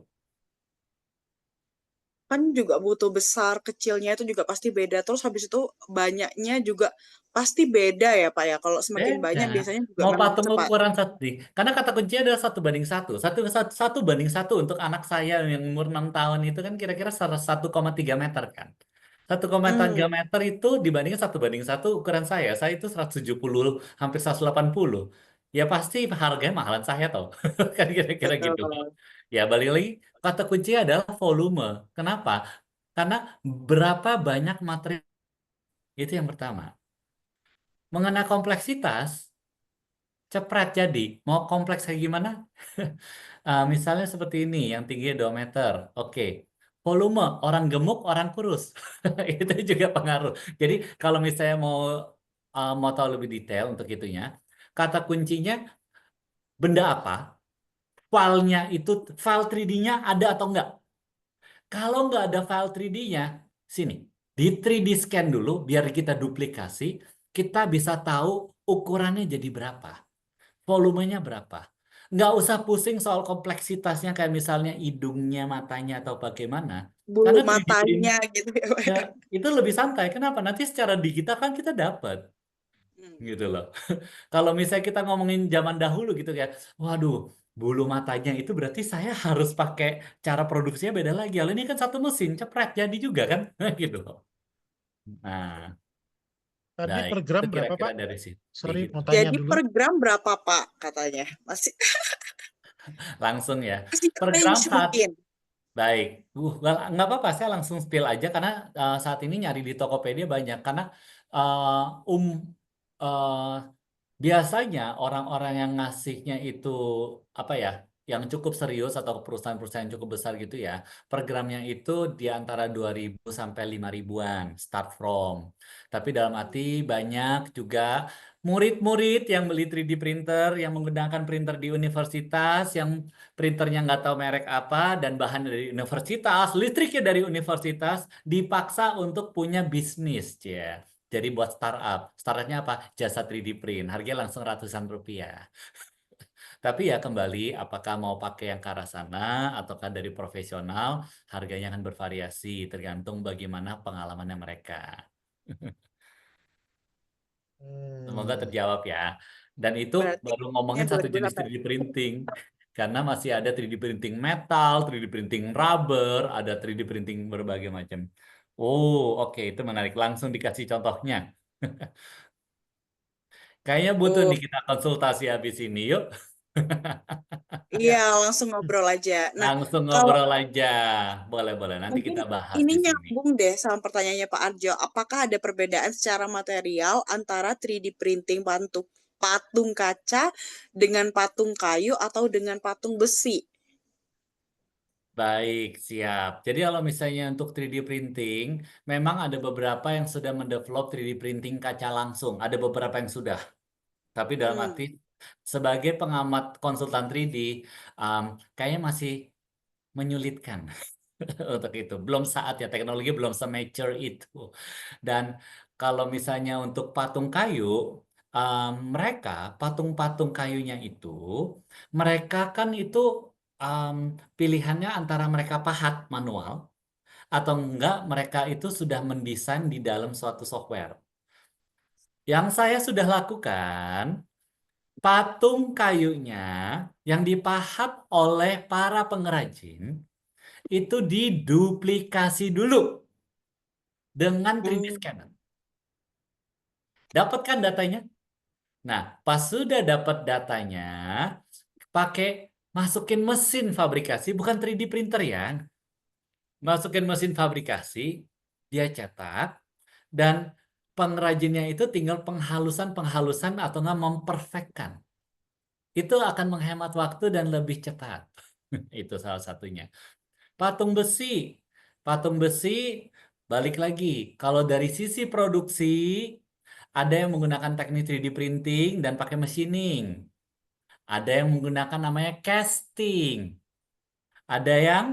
Speaker 1: Kan juga butuh besar kecilnya itu juga pasti beda. Terus habis itu banyaknya juga pasti beda ya Pak ya. Kalau semakin
Speaker 2: Beda.
Speaker 1: banyak biasanya juga
Speaker 2: Mau
Speaker 1: memang
Speaker 2: patung
Speaker 1: cepat.
Speaker 2: ukuran satu, karena kata kunci adalah 1 banding 1. Satu banding satu untuk anak saya yang umur 6 tahun itu kan kira-kira 1,3 meter kan. 1,3
Speaker 1: Hmm,
Speaker 2: meter itu dibandingin 1 banding 1 ukuran saya. Saya itu 170, hampir 180. Ya pasti harganya mahalan saya tau. Kan kira-kira gitu.
Speaker 1: betul.
Speaker 2: Ya balik lagi, kata kunci adalah volume. Kenapa? Karena berapa banyak materi itu yang pertama. Mengenai kompleksitas, cepret jadi. Mau kompleks kayak gimana? Misalnya seperti ini, yang tingginya 2 meter. Oke. Volume, orang gemuk, orang kurus. Itu juga pengaruh. Jadi kalau misalnya mau tahu lebih detail untuk itunya, kata kuncinya benda apa, filenya itu, file 3D-nya ada atau enggak. Kalau nggak ada file 3D-nya, sini. Di 3D scan dulu, biar kita duplikasi, kita bisa tahu ukurannya jadi berapa. Volumenya berapa? Nggak usah pusing soal kompleksitasnya kayak misalnya hidungnya, matanya, atau bagaimana.
Speaker 1: Bulu
Speaker 2: Karena 3D print
Speaker 1: matanya gitu ya Pak.
Speaker 2: ya, itu lebih santai. Kenapa? Nanti secara digital kan kita dapat.
Speaker 1: Hmm.
Speaker 2: Gitu loh. Kalau misalnya kita ngomongin zaman dahulu gitu ya, waduh, bulu matanya itu berarti saya harus pakai cara produksinya beda lagi. Kalau ini kan satu mesin, cepret jadi juga kan? Gitu loh. Nah,
Speaker 3: Tadi
Speaker 2: baik.
Speaker 3: per
Speaker 2: Itu
Speaker 3: gram berapa,
Speaker 2: kira-kira
Speaker 3: Pak?
Speaker 2: dari sini.
Speaker 3: Sorry, mau tanya
Speaker 1: Jadi
Speaker 3: dulu.
Speaker 1: per gram berapa Pak katanya? Masih
Speaker 2: Langsung ya.
Speaker 1: masih
Speaker 2: Per gram
Speaker 1: range
Speaker 2: saat
Speaker 1: mungkin.
Speaker 2: baik, nggak apa-apa. Saya langsung spill aja karena saat ini nyari di Tokopedia banyak. Karena uh, um uh, biasanya orang-orang yang ngasihnya itu apa ya, yang cukup serius atau perusahaan-perusahaan yang cukup besar gitu ya, per gramnya itu di antara 2.000 sampai 5 ribuan start from. Tapi dalam arti banyak juga murid-murid yang beli 3D printer, yang menggunakan printer di universitas, yang printernya nggak tahu merek apa dan bahan dari universitas, listriknya dari universitas, dipaksa untuk punya bisnis, ya. Jadi buat startup. Startupnya apa? Jasa 3D print. Harganya langsung ratusan rupiah. Tapi ya kembali, apakah mau pakai yang ke arah sana ataukah dari profesional, harganya akan bervariasi tergantung bagaimana pengalamannya mereka. Semoga
Speaker 3: Hmm.
Speaker 2: terjawab ya. Dan itu
Speaker 1: Berarti
Speaker 2: baru
Speaker 1: ya
Speaker 2: ngomongin satu
Speaker 1: 2000
Speaker 2: jenis
Speaker 1: sampai
Speaker 2: 3D printing. Karena masih ada 3D printing metal, 3D printing rubber, ada 3D printing berbagai macam. Oh, oke, itu menarik. Langsung dikasih contohnya. Kayaknya butuh
Speaker 1: Oh,
Speaker 2: nih kita konsultasi habis ini, yuk.
Speaker 1: iya langsung ngobrol aja. Nah,
Speaker 2: Langsung
Speaker 1: kalau
Speaker 2: ngobrol aja. Boleh, boleh. Nanti
Speaker 1: mungkin
Speaker 2: kita bahas
Speaker 1: ini
Speaker 2: di sini.
Speaker 1: nyambung deh sama pertanyaannya Pak Arjo. Apakah ada perbedaan secara material antara 3D printing patung patung kaca dengan patung kayu atau dengan patung besi?
Speaker 2: Baik, siap. Jadi kalau misalnya untuk 3D printing, memang ada beberapa yang sudah mendevelop 3D printing kaca langsung. Ada beberapa yang sudah. Tapi dalam
Speaker 1: Hmm.
Speaker 2: arti, sebagai pengamat konsultan 3D, um, kayaknya masih menyulitkan untuk itu. Belum saatnya, teknologi belum se-mature itu. Dan kalau misalnya untuk patung kayu, mereka patung-patung kayunya itu, mereka kan itu um, pilihannya antara mereka pahat manual atau enggak mereka itu sudah mendesain di dalam suatu software. Yang saya sudah lakukan, patung kayunya yang dipahat oleh para pengrajin itu diduplikasi dulu dengan 3D
Speaker 1: Hmm.
Speaker 2: scanner. Dapatkan datanya? Nah, pas sudah dapat datanya, pakai masukin mesin fabrikasi, bukan 3D printer ya. masukin mesin fabrikasi, dia cetak, dan pengrajinnya itu tinggal penghalusan atau nggak memperfectkan. Itu akan menghemat waktu dan lebih cepat. Itu salah satunya. Patung besi. Patung besi, balik lagi. Kalau dari sisi produksi, ada yang menggunakan teknik 3D printing dan pakai machining. Ada yang menggunakan namanya casting. Ada yang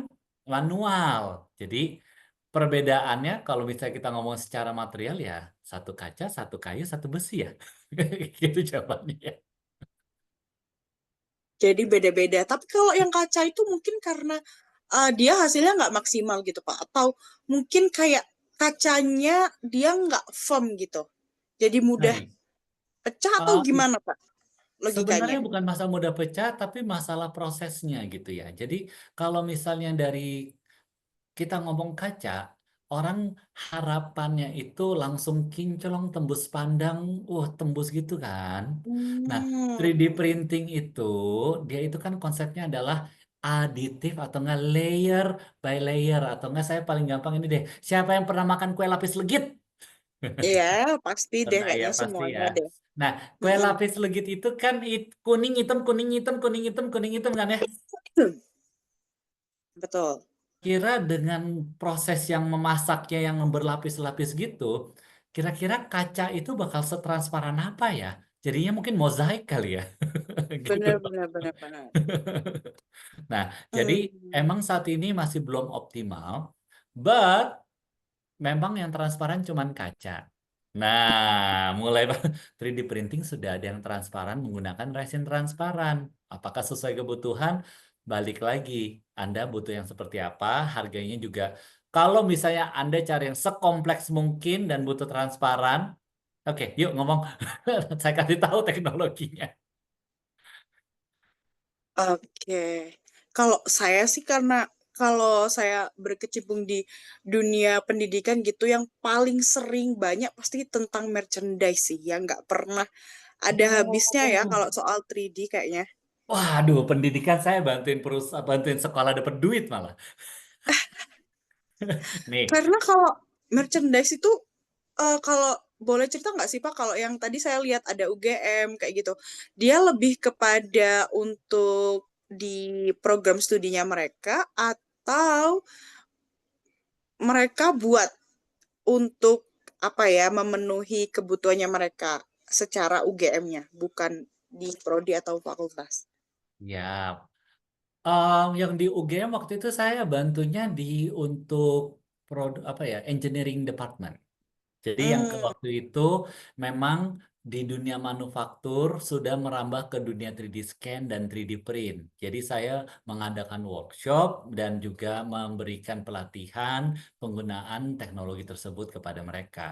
Speaker 2: manual. Jadi perbedaannya kalau misalnya kita ngomong secara material ya, satu kaca, satu kayu, satu besi ya. Gitu jawabannya ya.
Speaker 1: Jadi beda-beda. Tapi kalau yang kaca itu mungkin karena dia hasilnya nggak maksimal gitu, Pak. Atau mungkin kayak kacanya dia nggak firm gitu. Jadi mudah
Speaker 2: Baik.
Speaker 1: pecah atau
Speaker 2: Uh,
Speaker 1: gimana, Pak? Logikanya.
Speaker 2: Sebenarnya bukan masalah mudah pecah, tapi masalah prosesnya gitu ya. Jadi kalau misalnya dari kita ngomong kaca, orang harapannya itu langsung kinclong, tembus pandang, tembus gitu kan. Nah,
Speaker 1: Hmm,
Speaker 2: 3D printing itu, dia itu kan konsepnya adalah aditif atau enggak layer by layer. Atau enggak saya paling gampang ini deh, siapa yang pernah makan kue lapis legit?
Speaker 1: iya, pasti deh
Speaker 2: Pernah ya,
Speaker 1: kayaknya
Speaker 2: pasti ya.
Speaker 1: semuanya deh.
Speaker 2: Nah, kue
Speaker 1: Mm-mm.
Speaker 2: lapis legit itu kan kuning hitam, kuning hitam, kuning hitam, kuning hitam kan ya?
Speaker 1: Betul.
Speaker 2: Kira dengan proses yang memasaknya yang berlapis-lapis gitu, kira-kira kaca itu bakal setransparan apa ya? Jadinya mungkin mozaik kali ya, gitu.
Speaker 1: Benar, benar, benar, benar.
Speaker 2: Nah, jadi
Speaker 1: Hmm.
Speaker 2: emang saat ini masih belum optimal, but memang yang transparan cuman kaca. Nah, mulai 3D printing sudah ada yang transparan menggunakan resin transparan. Apakah sesuai kebutuhan? Balik lagi, Anda butuh yang seperti apa, harganya juga. Kalau misalnya Anda cari yang sekompleks mungkin dan butuh transparan, oke, yuk ngomong. Saya kasih tahu teknologinya.
Speaker 1: Oke. Kalau saya sih karena kalau saya berkecimpung di dunia pendidikan gitu yang paling sering banyak pasti tentang merchandise sih yang nggak pernah ada habisnya ya
Speaker 2: Oh,
Speaker 1: kalau soal 3D kayaknya.
Speaker 2: waduh, pendidikan saya bantuin perusahaan, bantuin sekolah dapat duit malah. Nih,
Speaker 1: Karena kalau merchandise itu kalau boleh cerita nggak sih Pak kalau yang tadi saya lihat ada UGM kayak gitu. Dia lebih kepada untuk di program studinya mereka atau mereka buat untuk apa ya memenuhi kebutuhannya mereka secara UGM-nya, bukan di prodi atau fakultas.
Speaker 2: ya. Yang di UGM waktu itu saya bantunya di untuk produk apa ya engineering department. Jadi yang ke
Speaker 1: Hmm,
Speaker 2: waktu itu memang di dunia manufaktur sudah merambah ke dunia 3D scan dan 3D print. Jadi saya mengadakan workshop dan juga memberikan pelatihan penggunaan teknologi tersebut kepada mereka.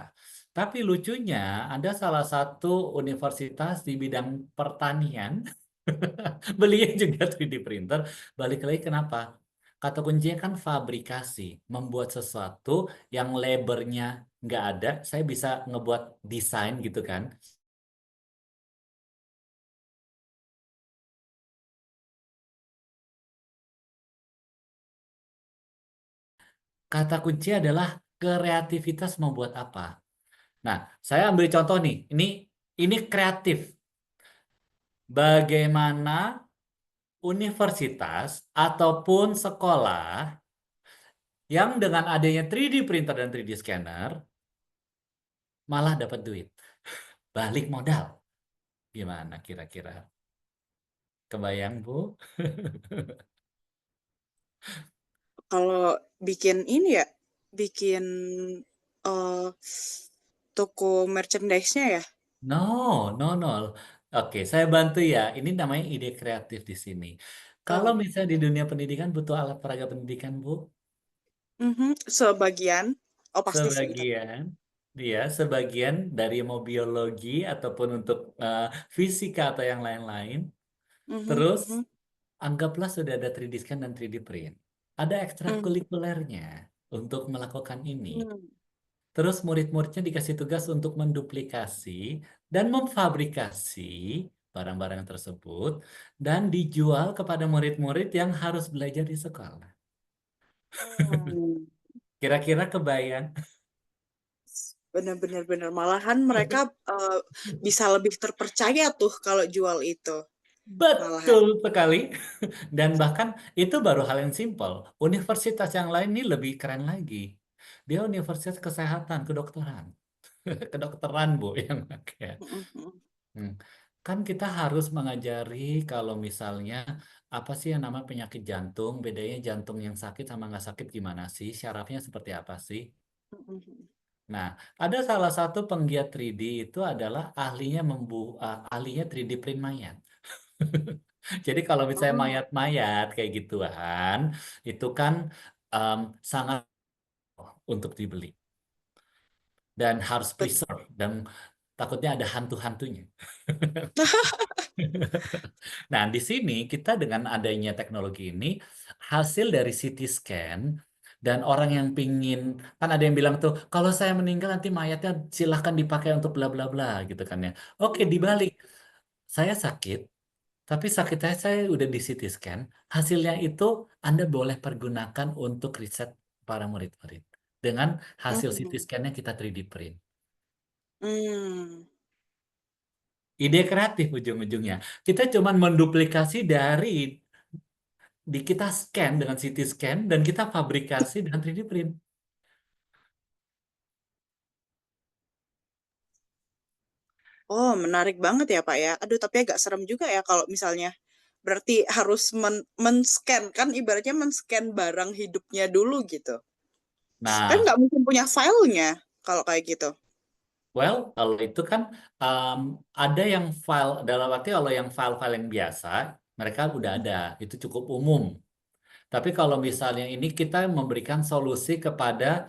Speaker 2: Tapi lucunya ada salah satu universitas di bidang pertanian belinya juga 3D printer. Balik lagi kenapa? Kata kuncinya kan fabrikasi, membuat sesuatu yang labornya nggak ada, saya bisa ngebuat desain gitu kan. Kata kunci adalah kreativitas membuat apa. Nah, saya ambil contoh nih, ini kreatif. Bagaimana universitas ataupun sekolah yang dengan adanya 3D printer dan 3D scanner malah dapat duit, balik modal. Gimana kira-kira? Kebayang, Bu?
Speaker 1: kalau bikin ini ya, bikin eh toko merchandise-nya ya.
Speaker 2: No, no, no. Oke, saya bantu ya. Ini namanya ide kreatif di sini. Kalau
Speaker 1: Oh,
Speaker 2: misalnya di dunia pendidikan butuh alat peraga pendidikan, Bu,
Speaker 1: sebagian. Oh pasti sih. Tapi.
Speaker 2: sebagian, sebagian dari mau biologi ataupun untuk fisika atau yang lain-lain.
Speaker 1: Mhm,
Speaker 2: Terus
Speaker 1: mhm,
Speaker 2: anggaplah sudah ada 3D scan dan 3D print. Ada
Speaker 1: mhm,
Speaker 2: ekstrakurikulernya untuk melakukan ini.
Speaker 1: mhm,
Speaker 2: Terus murid-muridnya dikasih tugas untuk menduplikasi dan memfabrikasi barang-barang tersebut dan dijual kepada murid-murid yang harus belajar di sekolah.
Speaker 1: Hmm.
Speaker 2: Kira-kira kebayang?
Speaker 1: Benar-benar benar. Malahan mereka bisa lebih terpercaya tuh kalau jual itu. Malahan.
Speaker 2: Betul sekali. Dan bahkan itu baru hal yang simpel. Universitas yang lain ini lebih keren lagi. Dia universitas kesehatan, kedokteran. Kedokteran, Bu, yang pakai.
Speaker 1: Mm, mm.
Speaker 2: Hmm. Kan kita harus mengajari kalau misalnya apa sih yang namanya penyakit jantung, bedanya jantung yang sakit sama nggak sakit gimana sih, syarafnya seperti apa sih?
Speaker 1: Mm, mm.
Speaker 2: Nah, ada salah satu penggiat 3D itu adalah ahlinya 3D print mayat. Jadi kalau misalnya
Speaker 1: Oh,
Speaker 2: mayat-mayat kayak gituan, itu kan em, sangat untuk dibeli dan harus
Speaker 1: betul.
Speaker 2: preserve dan takutnya ada hantu-hantunya. Nah, di sini kita dengan adanya teknologi ini, hasil dari CT scan, dan orang yang pingin, kan ada yang bilang tuh, kalau saya meninggal nanti mayatnya silahkan dipakai untuk bla bla bla gitu kan ya. Oke,
Speaker 1: Mm,
Speaker 2: dibalik. Saya sakit, tapi sakitnya saya udah di CT scan, hasilnya itu Anda boleh pergunakan untuk riset para murid-murid. Dengan
Speaker 1: mm,
Speaker 2: hasil CT
Speaker 1: mm.
Speaker 2: scan-nya kita 3D print.
Speaker 1: Hmm.
Speaker 2: Ide kreatif ujung-ujungnya. Kita cuman menduplikasi dari di kita scan dengan CT scan dan kita fabrikasi dengan 3D print.
Speaker 1: Oh, menarik banget ya, Pak ya. Aduh, tapi agak serem juga ya kalau misalnya berarti harus men-scan kan ibaratnya men-scan barang hidupnya dulu gitu. Kan
Speaker 2: Nah,
Speaker 1: nggak mungkin punya filenya kalau kayak gitu.
Speaker 2: well, kalau itu kan um, ada yang file dalam arti kalau yang file-file yang biasa mereka udah ada, itu cukup umum. Tapi kalau misalnya ini kita memberikan solusi kepada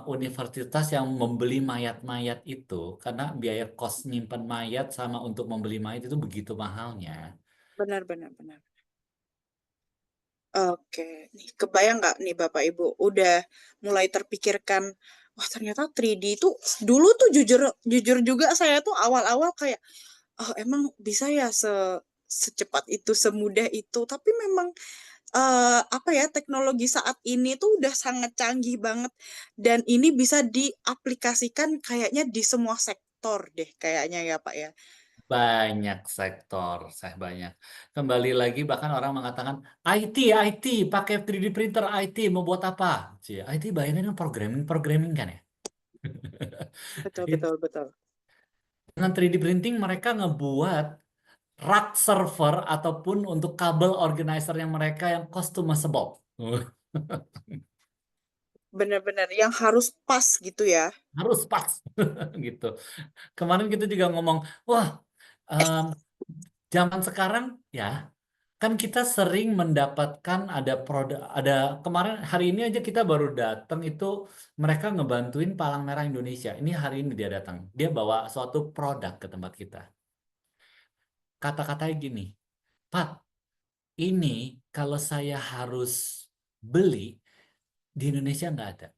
Speaker 2: universitas yang membeli mayat-mayat itu, karena biaya kos nyimpan mayat sama untuk membeli mayat itu begitu mahalnya.
Speaker 1: Benar, benar, benar. Oke, nih kebayang nggak nih Bapak Ibu udah mulai terpikirkan, wah ternyata 3D itu dulu tuh jujur jujur juga saya tuh awal-awal kayak, oh emang bisa ya secepat itu, semudah itu. Tapi memang apa ya teknologi saat ini tuh udah sangat canggih banget dan ini bisa diaplikasikan kayaknya di semua sektor deh kayaknya ya Pak ya.
Speaker 2: Banyak sektor, saya banyak. Kembali lagi bahkan orang mengatakan IT, pakai 3D printer IT mau buat apa? Cie, IT bayangin kan programming kan ya.
Speaker 1: Betul,
Speaker 2: It-
Speaker 1: betul, betul.
Speaker 2: Dengan 3D printing mereka ngebuat rack server ataupun untuk kabel organizer yang mereka yang customizable.
Speaker 1: Benar-benar yang harus pas gitu ya.
Speaker 2: Harus pas gitu. Kemarin kita juga ngomong, wah, em, zaman sekarang ya kan kita sering mendapatkan ada produk, ada kemarin hari ini aja kita baru datang itu mereka ngebantuin Palang Merah Indonesia. Ini hari ini dia datang. Dia bawa suatu produk ke tempat kita. Kata-katanya gini, Pak, ini kalau saya harus beli di Indonesia nggak ada.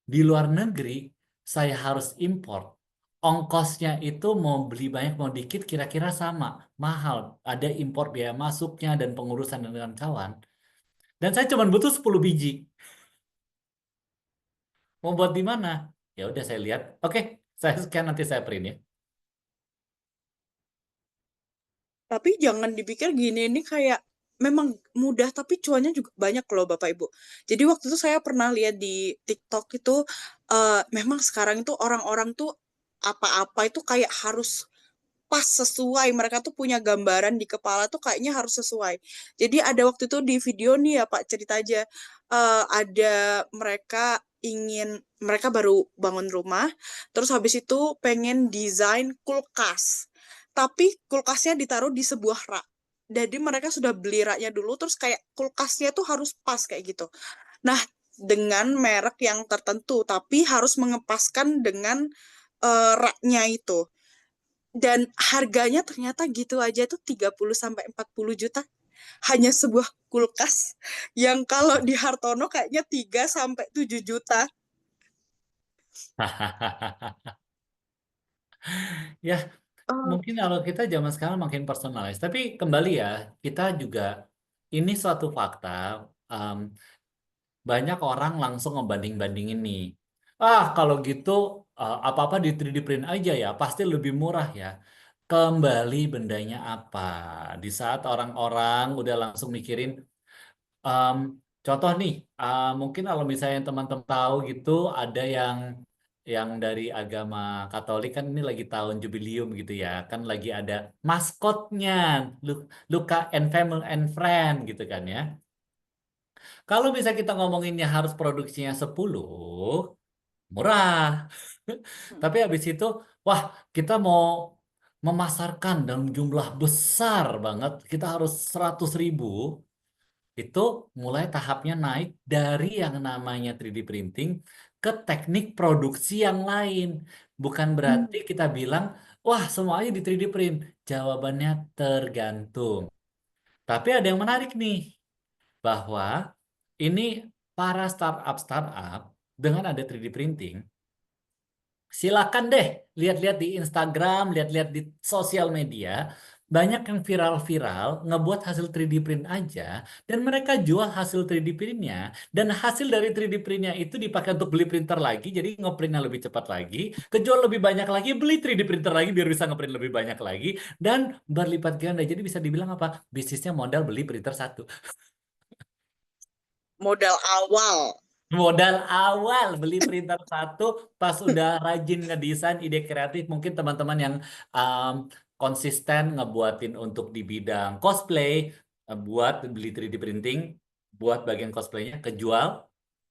Speaker 2: Di luar negeri saya harus import. Ongkosnya itu mau beli banyak mau dikit kira-kira sama, mahal. Ada impor biaya masuknya dan pengurusan dengan kawan. Dan saya cuma butuh 10 biji. Mau buat di mana? Ya udah saya lihat. Oke, saya scan nanti saya print ya.
Speaker 1: Tapi jangan dipikir gini, ini kayak memang mudah tapi cuannya juga banyak loh Bapak Ibu. Jadi waktu itu saya pernah lihat di TikTok itu memang sekarang itu orang-orang tuh apa-apa itu kayak harus pas sesuai. Mereka tuh punya gambaran di kepala tuh kayaknya harus sesuai. Jadi ada waktu itu di video nih ya Pak cerita aja. Ada mereka baru bangun rumah, terus habis itu pengen desain kulkas. Tapi kulkasnya ditaruh di sebuah rak. Jadi mereka sudah beli raknya dulu, terus kayak kulkasnya tuh harus pas kayak gitu. Nah, dengan merek yang tertentu, tapi harus mengepaskan dengan raknya itu. Dan harganya ternyata gitu aja tuh 30 sampai 40 juta. Hanya sebuah kulkas yang kalau di Hartono kayaknya 3 sampai 7 juta.
Speaker 2: Ya,
Speaker 1: Oh,
Speaker 2: mungkin kalau kita zaman sekarang makin personalized. Tapi kembali ya, kita juga ini suatu fakta. banyak orang langsung ngebanding-bandingin nih. Ah, kalau gitu apa-apa di 3D print aja ya, pasti lebih murah ya. Kembali bendanya apa? Di saat orang-orang udah langsung mikirin, em, contoh nih, mungkin kalau misalnya teman-teman tahu gitu, ada yang dari agama Katolik kan ini lagi tahun jubileum gitu ya, kan lagi ada maskotnya, Luka and Family and Friend gitu kan ya. Kalau bisa kita ngomonginnya harus produksinya 10, murah.
Speaker 1: Hmm.
Speaker 2: Tapi habis itu, wah, kita mau memasarkan dalam jumlah besar banget, kita harus 100.000. Itu mulai tahapnya naik dari yang namanya 3D printing ke teknik produksi yang lain. Bukan berarti
Speaker 1: Hmm.
Speaker 2: kita bilang, wah, semuanya di 3D print. Jawabannya tergantung. Tapi ada yang menarik nih, bahwa ini para startup dengan ada 3D printing, silakan deh lihat-lihat di Instagram, lihat-lihat di sosial media, banyak yang viral-viral ngebuat hasil 3D print aja dan mereka jual hasil 3D printnya dan hasil dari 3D printnya itu dipakai untuk beli printer lagi, jadi ngeprintnya lebih cepat lagi, kejual lebih banyak lagi, beli 3D printer lagi biar bisa ngeprint lebih banyak lagi dan berlipat ganda. Jadi bisa dibilang apa? Bisnisnya modal beli printer satu.
Speaker 1: Modal awal.
Speaker 2: Modal awal beli printer satu, pas udah rajin ngedesain ide kreatif, mungkin teman-teman yang um, konsisten ngebuatin untuk di bidang cosplay, buat beli 3D printing, buat bagian cosplaynya, kejual,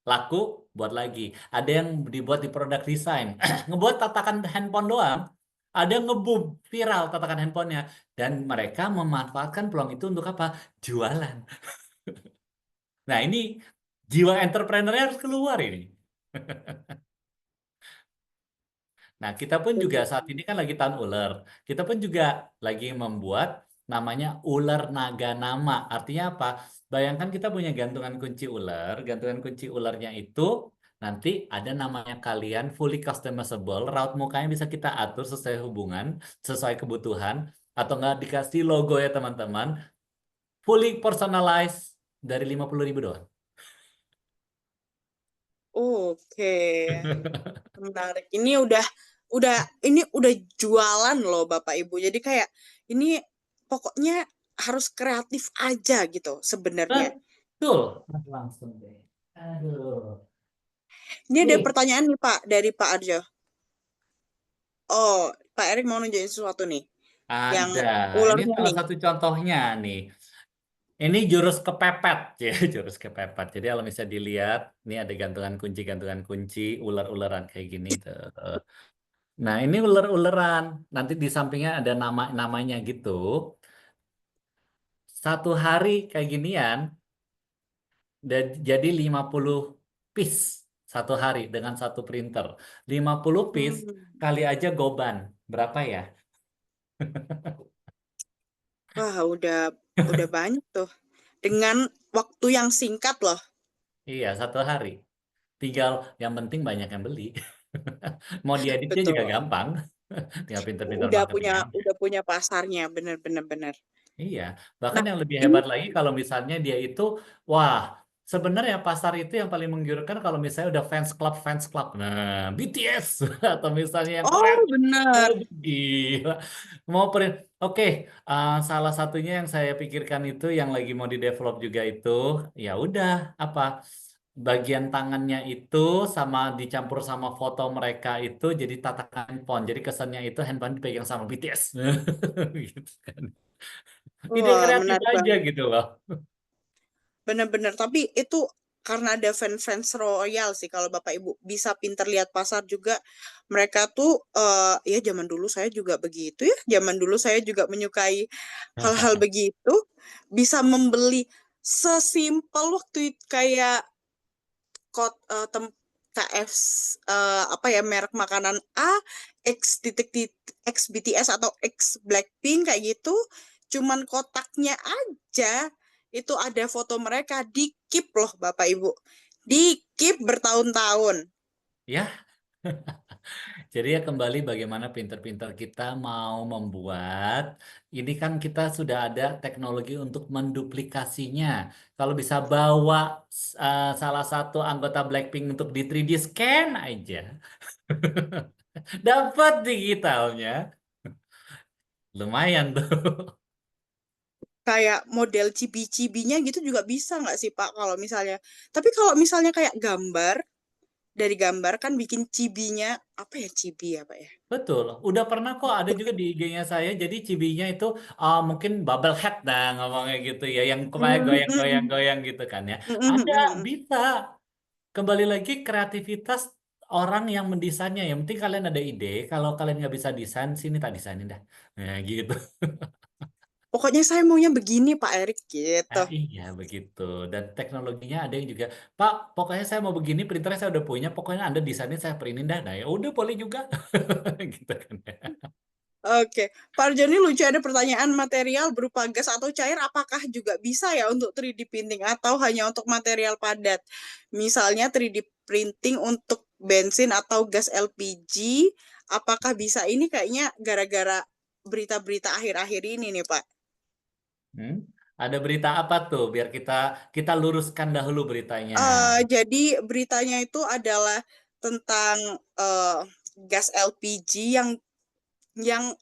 Speaker 2: laku, buat lagi. Ada yang dibuat di product design, ngebuat tatakan handphone doang, ada yang ngebum viral tatakan handphonenya, dan mereka memanfaatkan peluang itu untuk apa? Jualan. Nah ini jiwa entrepreneurnya harus keluar ini. Nah, kita pun juga
Speaker 1: Bener.
Speaker 2: saat ini kan lagi tahun ular. Kita pun juga lagi membuat namanya ular naga nama. Artinya apa? Bayangkan kita punya gantungan kunci ular. Gantungan kunci ularnya itu nanti ada namanya kalian fully customizable. Raut mukanya bisa kita atur sesuai hubungan, sesuai kebutuhan. Atau nggak dikasih logo ya teman-teman. Fully personalized dari 50.000 doang.
Speaker 1: Oke, menarik. Udah ini udah jualan loh Bapak Ibu. Jadi kayak ini pokoknya harus kreatif aja gitu sebenarnya.
Speaker 2: Betul. Langsung deh. Aduh.
Speaker 1: Ini ada
Speaker 2: Nih,
Speaker 1: pertanyaan nih Pak dari Pak Arjo. Oh, Pak Erik mau nunjukin sesuatu nih. Yang
Speaker 2: ada. Ini
Speaker 1: ularnya
Speaker 2: salah
Speaker 1: nih.
Speaker 2: satu contohnya nih. Ini jurus kepepet, ya, jurus kepepet. Jadi kalau misalnya dilihat, ini ada gantungan kunci, ular-ularan kayak gini tuh. Nah, ini ular-ularan. Nanti di sampingnya ada namanya gitu. Satu hari kayak ginian, jadi 50 piece satu hari dengan satu printer. 50 piece
Speaker 1: Hmm.
Speaker 2: kali aja goban. Berapa ya?
Speaker 1: Wah, udah banyak tuh. Dengan waktu yang singkat loh.
Speaker 2: Iya, satu hari. Tinggal yang penting banyak yang beli. Mau dieditnya juga
Speaker 1: Betul.
Speaker 2: gampang. Tinggal pinter-pinter marketingnya.
Speaker 1: Udah punya pasarnya, bener bener.
Speaker 2: Iya, bahkan
Speaker 1: Nah,
Speaker 2: yang lebih
Speaker 1: ini
Speaker 2: hebat lagi kalau misalnya dia itu, wah, sebenarnya pasar itu yang paling menggiurkan kalau misalnya udah fans club. Nah, BTS atau misalnya yang Korea,
Speaker 1: oh bener.
Speaker 2: waduh, gila. Mau print. Oke, salah satunya yang saya pikirkan itu yang lagi mau di-develop juga itu, ya udah apa? Bagian tangannya itu sama dicampur sama foto mereka itu jadi tatakan handphone. Jadi kesannya itu handphone dipegang sama BTS. Gitu kan. Ide
Speaker 1: Wah,
Speaker 2: kreatif
Speaker 1: menarik
Speaker 2: aja
Speaker 1: banget.
Speaker 2: gitu loh.
Speaker 1: Bener-bener. Tapi itu karena ada fans-fans royal sih. Kalau Bapak Ibu bisa pinter lihat pasar juga. Mereka tuh, ya zaman dulu saya juga begitu ya. Zaman dulu saya juga menyukai hal-hal begitu. Bisa membeli sesimpel waktu itu kayak kod KF apa ya merek makanan A X titik X BTS atau X Blackpink kayak gitu cuman kotaknya aja itu ada foto mereka di keep loh Bapak Ibu di keep bertahun-tahun.
Speaker 2: Ya, Jadi ya kembali bagaimana pinter-pinter kita mau membuat. Ini kan kita sudah ada teknologi untuk menduplikasinya. Kalau bisa bawa salah satu anggota Blackpink untuk di 3D scan aja, dapat digitalnya. Lumayan tuh.
Speaker 1: Kayak model cibi-cibinya gitu juga bisa nggak sih Pak kalau misalnya? Tapi kalau misalnya kayak gambar, dari gambar kan bikin cibinya, apa ya cibi ya Pak ya?
Speaker 2: Betul, udah pernah kok ada juga di IG-nya saya. Jadi cibinya itu mungkin bubble head dah ngomongnya gitu ya, yang kemarin
Speaker 1: Hmm,
Speaker 2: goyang-goyang-goyang gitu kan ya. Ada, bisa. Kembali lagi kreativitas orang yang mendesainnya. Yang penting kalian ada ide. Kalau kalian nggak bisa desain, sini tak desainin dah. Nah, gitu.
Speaker 1: Pokoknya saya maunya begini Pak Erik gitu.
Speaker 2: Iya begitu. Dan teknologinya ada yang juga, Pak, pokoknya saya mau begini, printernya saya udah punya. Pokoknya Anda desainin saya printin dah. Nah ya udah boleh juga. Gitu kan ya.
Speaker 1: Oke, Pak Arjoni lucu ada pertanyaan material berupa gas atau cair apakah juga bisa ya untuk 3D printing atau hanya untuk material padat? Misalnya 3D printing untuk bensin atau gas LPG, apakah bisa? Ini kayaknya gara-gara berita-berita akhir-akhir ini nih, Pak.
Speaker 2: Hmm? Ada berita apa tuh? Biar kita kita luruskan dahulu beritanya.
Speaker 1: Jadi beritanya itu adalah tentang gas LPG yang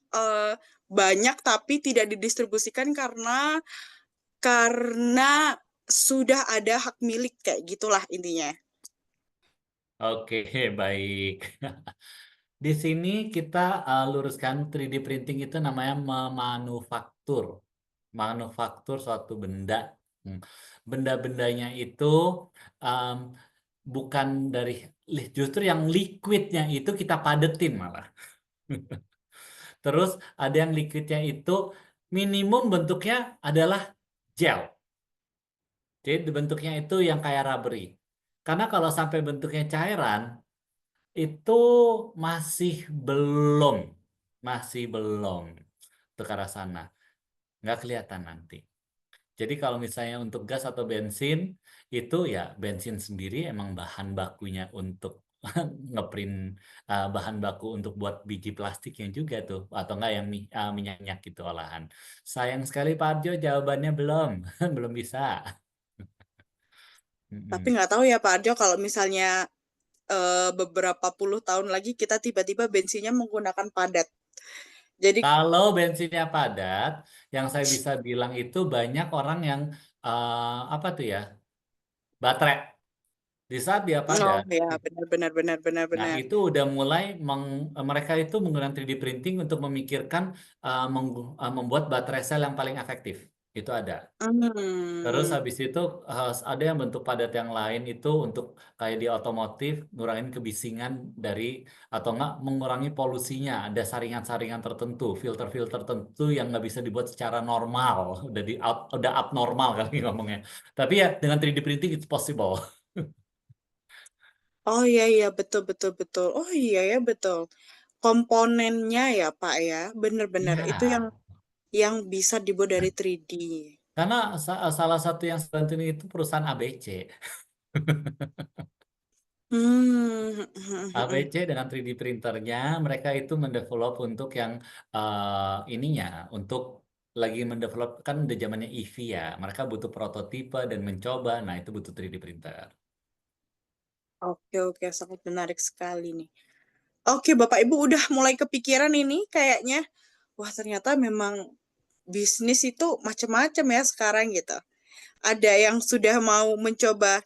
Speaker 1: banyak tapi tidak didistribusikan karena sudah ada hak milik kayak gitulah intinya.
Speaker 2: Oke, baik. Di sini kita luruskan 3D printing itu namanya memanufaktur. Manufaktur suatu benda. Hmm. Benda-bendanya itu em, bukan dari, justru yang liquidnya itu kita padetin malah. Terus ada yang liquidnya itu minimum bentuknya adalah gel. Jadi bentuknya itu yang kayak rubbery. Karena kalau sampai bentuknya cairan, itu masih belum, masih belum untuk ke arah sana. Nggak kelihatan nanti. Jadi kalau misalnya untuk gas atau bensin, itu ya bensin sendiri emang bahan bakunya untuk ngeprint, bahan baku untuk buat biji plastiknya juga tuh. Atau enggak yang minyak gitu olahan. Sayang sekali Pak Arjo, jawabannya belum. Belum bisa.
Speaker 1: Tapi
Speaker 2: Mm-mm.
Speaker 1: nggak tahu ya Pak Arjo kalau misalnya beberapa puluh tahun lagi kita tiba-tiba bensinnya menggunakan padat. Jadi,
Speaker 2: Kalau bensinnya padat, yang saya bisa bilang itu banyak orang yang apa tuh ya, baterai. Di saat dia
Speaker 1: oh
Speaker 2: padat,
Speaker 1: ya benar benar benar benar
Speaker 2: nah
Speaker 1: benar.
Speaker 2: itu udah mulai mereka itu menggunakan 3D printing untuk memikirkan membuat baterai sel yang paling efektif. Itu ada. Terus
Speaker 1: Hmm.
Speaker 2: habis itu ada yang bentuk padat yang lain itu untuk kayak di otomotif ngurangin kebisingan dari, atau enggak mengurangi polusinya. Ada saringan-saringan tertentu, filter-filter tertentu yang nggak bisa dibuat secara normal, udah abnormal kali ngomongnya. Tapi ya dengan 3D printing it's possible.
Speaker 1: Oh iya iya betul betul betul. Oh iya ya betul. Komponennya ya Pak ya, benar-benar itu yang
Speaker 2: Ya,
Speaker 1: bisa dibuat dari 3D.
Speaker 2: karena salah satu yang sebantu ini itu perusahaan ABC.
Speaker 1: Hmm.
Speaker 2: ABC dengan 3D printernya, mereka itu mendevelop untuk yang ininya, untuk lagi mendevelop, kan udah zamannya EV ya, mereka butuh prototipe dan mencoba, nah itu butuh 3D printer.
Speaker 1: Oke oke sangat menarik sekali nih. Oke Bapak Ibu udah mulai kepikiran ini kayaknya. Wah ternyata memang bisnis itu macam-macam ya sekarang gitu. Ada yang sudah mau mencoba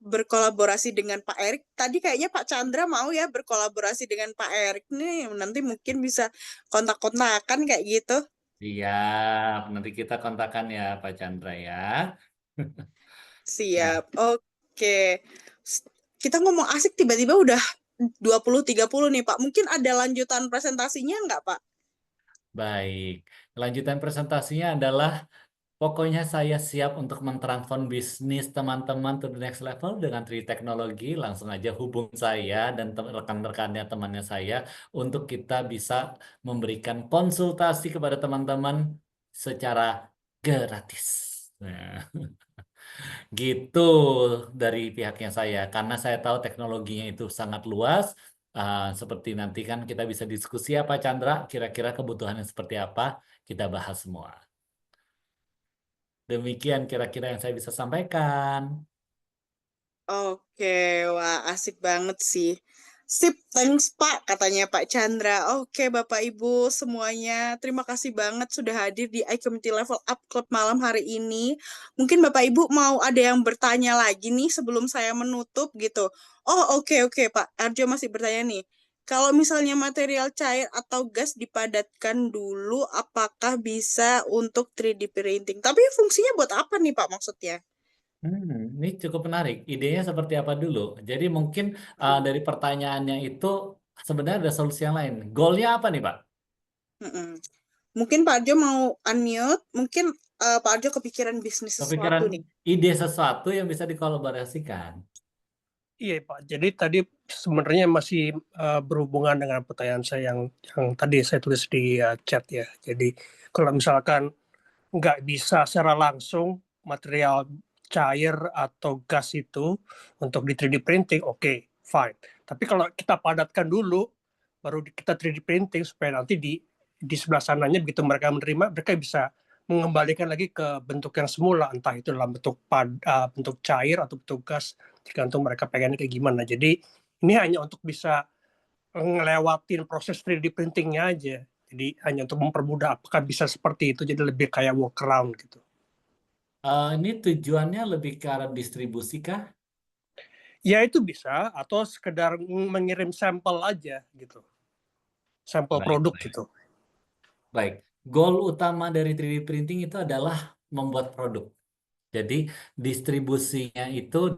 Speaker 1: berkolaborasi dengan Pak Erik. Tadi kayaknya Pak Chandra mau ya berkolaborasi dengan Pak Erik nih. Nanti mungkin bisa kontak-kontakan kayak gitu.
Speaker 2: Siap, nanti kita kontakkan ya Pak Chandra ya.
Speaker 1: Siap.
Speaker 2: Nah,
Speaker 1: Oke. Kita ngomong asik tiba-tiba udah 20-30 nih Pak. Mungkin ada lanjutan presentasinya nggak Pak?
Speaker 2: baik. Kelanjutan presentasinya adalah, pokoknya saya siap untuk mentransform bisnis teman-teman to the next level dengan Tri Teknologi. Langsung aja hubung saya dan rekan-rekannya temannya saya untuk kita bisa memberikan konsultasi kepada teman-teman secara gratis. Nah, gitu dari pihaknya saya. Karena saya tahu teknologinya itu sangat luas, Seperti nanti kan kita bisa diskusi ya Pak Chandra, kira-kira kebutuhannya seperti apa, kita bahas semua. Demikian kira-kira yang saya bisa sampaikan.
Speaker 1: Oke, wah asik banget sih. Sip, thanks Pak, katanya Pak Chandra. Oke, Bapak Ibu semuanya, terima kasih banget sudah hadir di iCommunity Level Up Club malam hari ini. Mungkin Bapak Ibu mau ada yang bertanya lagi nih sebelum saya menutup gitu. Oh, oke, Pak Arjo masih bertanya nih. Kalau misalnya material cair atau gas dipadatkan dulu, apakah bisa untuk 3D printing? Tapi fungsinya buat apa nih Pak maksudnya?
Speaker 2: Ini cukup menarik. Idenya seperti apa dulu? Jadi mungkin dari pertanyaannya itu sebenarnya ada solusi yang lain. Goalnya apa nih Pak?
Speaker 1: Mm-mm. Mungkin Pak Arjo mau unmute, mungkin Pak Arjo kepikiran bisnis
Speaker 2: Kepikiran
Speaker 1: sesuatu nih.
Speaker 2: ide sesuatu yang bisa dikolaborasikan.
Speaker 4: Iya Pak, jadi tadi sebenarnya masih berhubungan dengan pertanyaan saya yang tadi saya tulis di chat ya. Jadi kalau misalkan nggak bisa secara langsung material cair atau gas itu untuk di 3D printing, oke, fine. Tapi kalau kita padatkan dulu, baru kita 3D printing supaya nanti di sebelah sananya begitu mereka menerima, mereka bisa mengembalikan lagi ke bentuk yang semula, entah itu dalam bentuk cair atau bentuk gas, tergantung mereka pengennya kayak gimana. Jadi ini hanya untuk bisa ngelewatin proses 3D printingnya aja. Jadi hanya untuk mempermudah apakah bisa seperti itu, jadi lebih kayak workaround gitu.
Speaker 2: Ini tujuannya lebih ke arah distribusi kah?
Speaker 4: Ya itu bisa, atau sekedar mengirim sampel aja gitu. Sampel
Speaker 2: Baik,
Speaker 4: produk
Speaker 2: baik.
Speaker 4: gitu.
Speaker 2: Baik. Goal utama dari 3D printing itu adalah membuat produk. Jadi distribusinya itu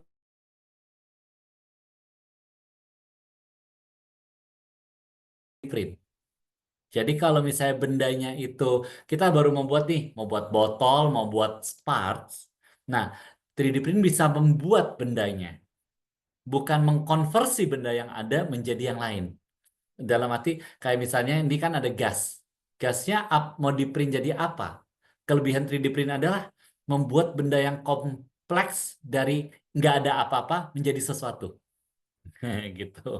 Speaker 2: print. Jadi kalau misalnya bendanya itu kita baru membuat nih, mau buat botol, mau buat parts. Nah, 3D print bisa membuat bendanya, bukan mengkonversi benda yang ada menjadi yang lain. Dalam arti kayak misalnya ini kan ada gas. Gasnya mau di print jadi apa? Kelebihan 3D print adalah membuat benda yang kompleks dari nggak ada apa-apa menjadi sesuatu. Gitu.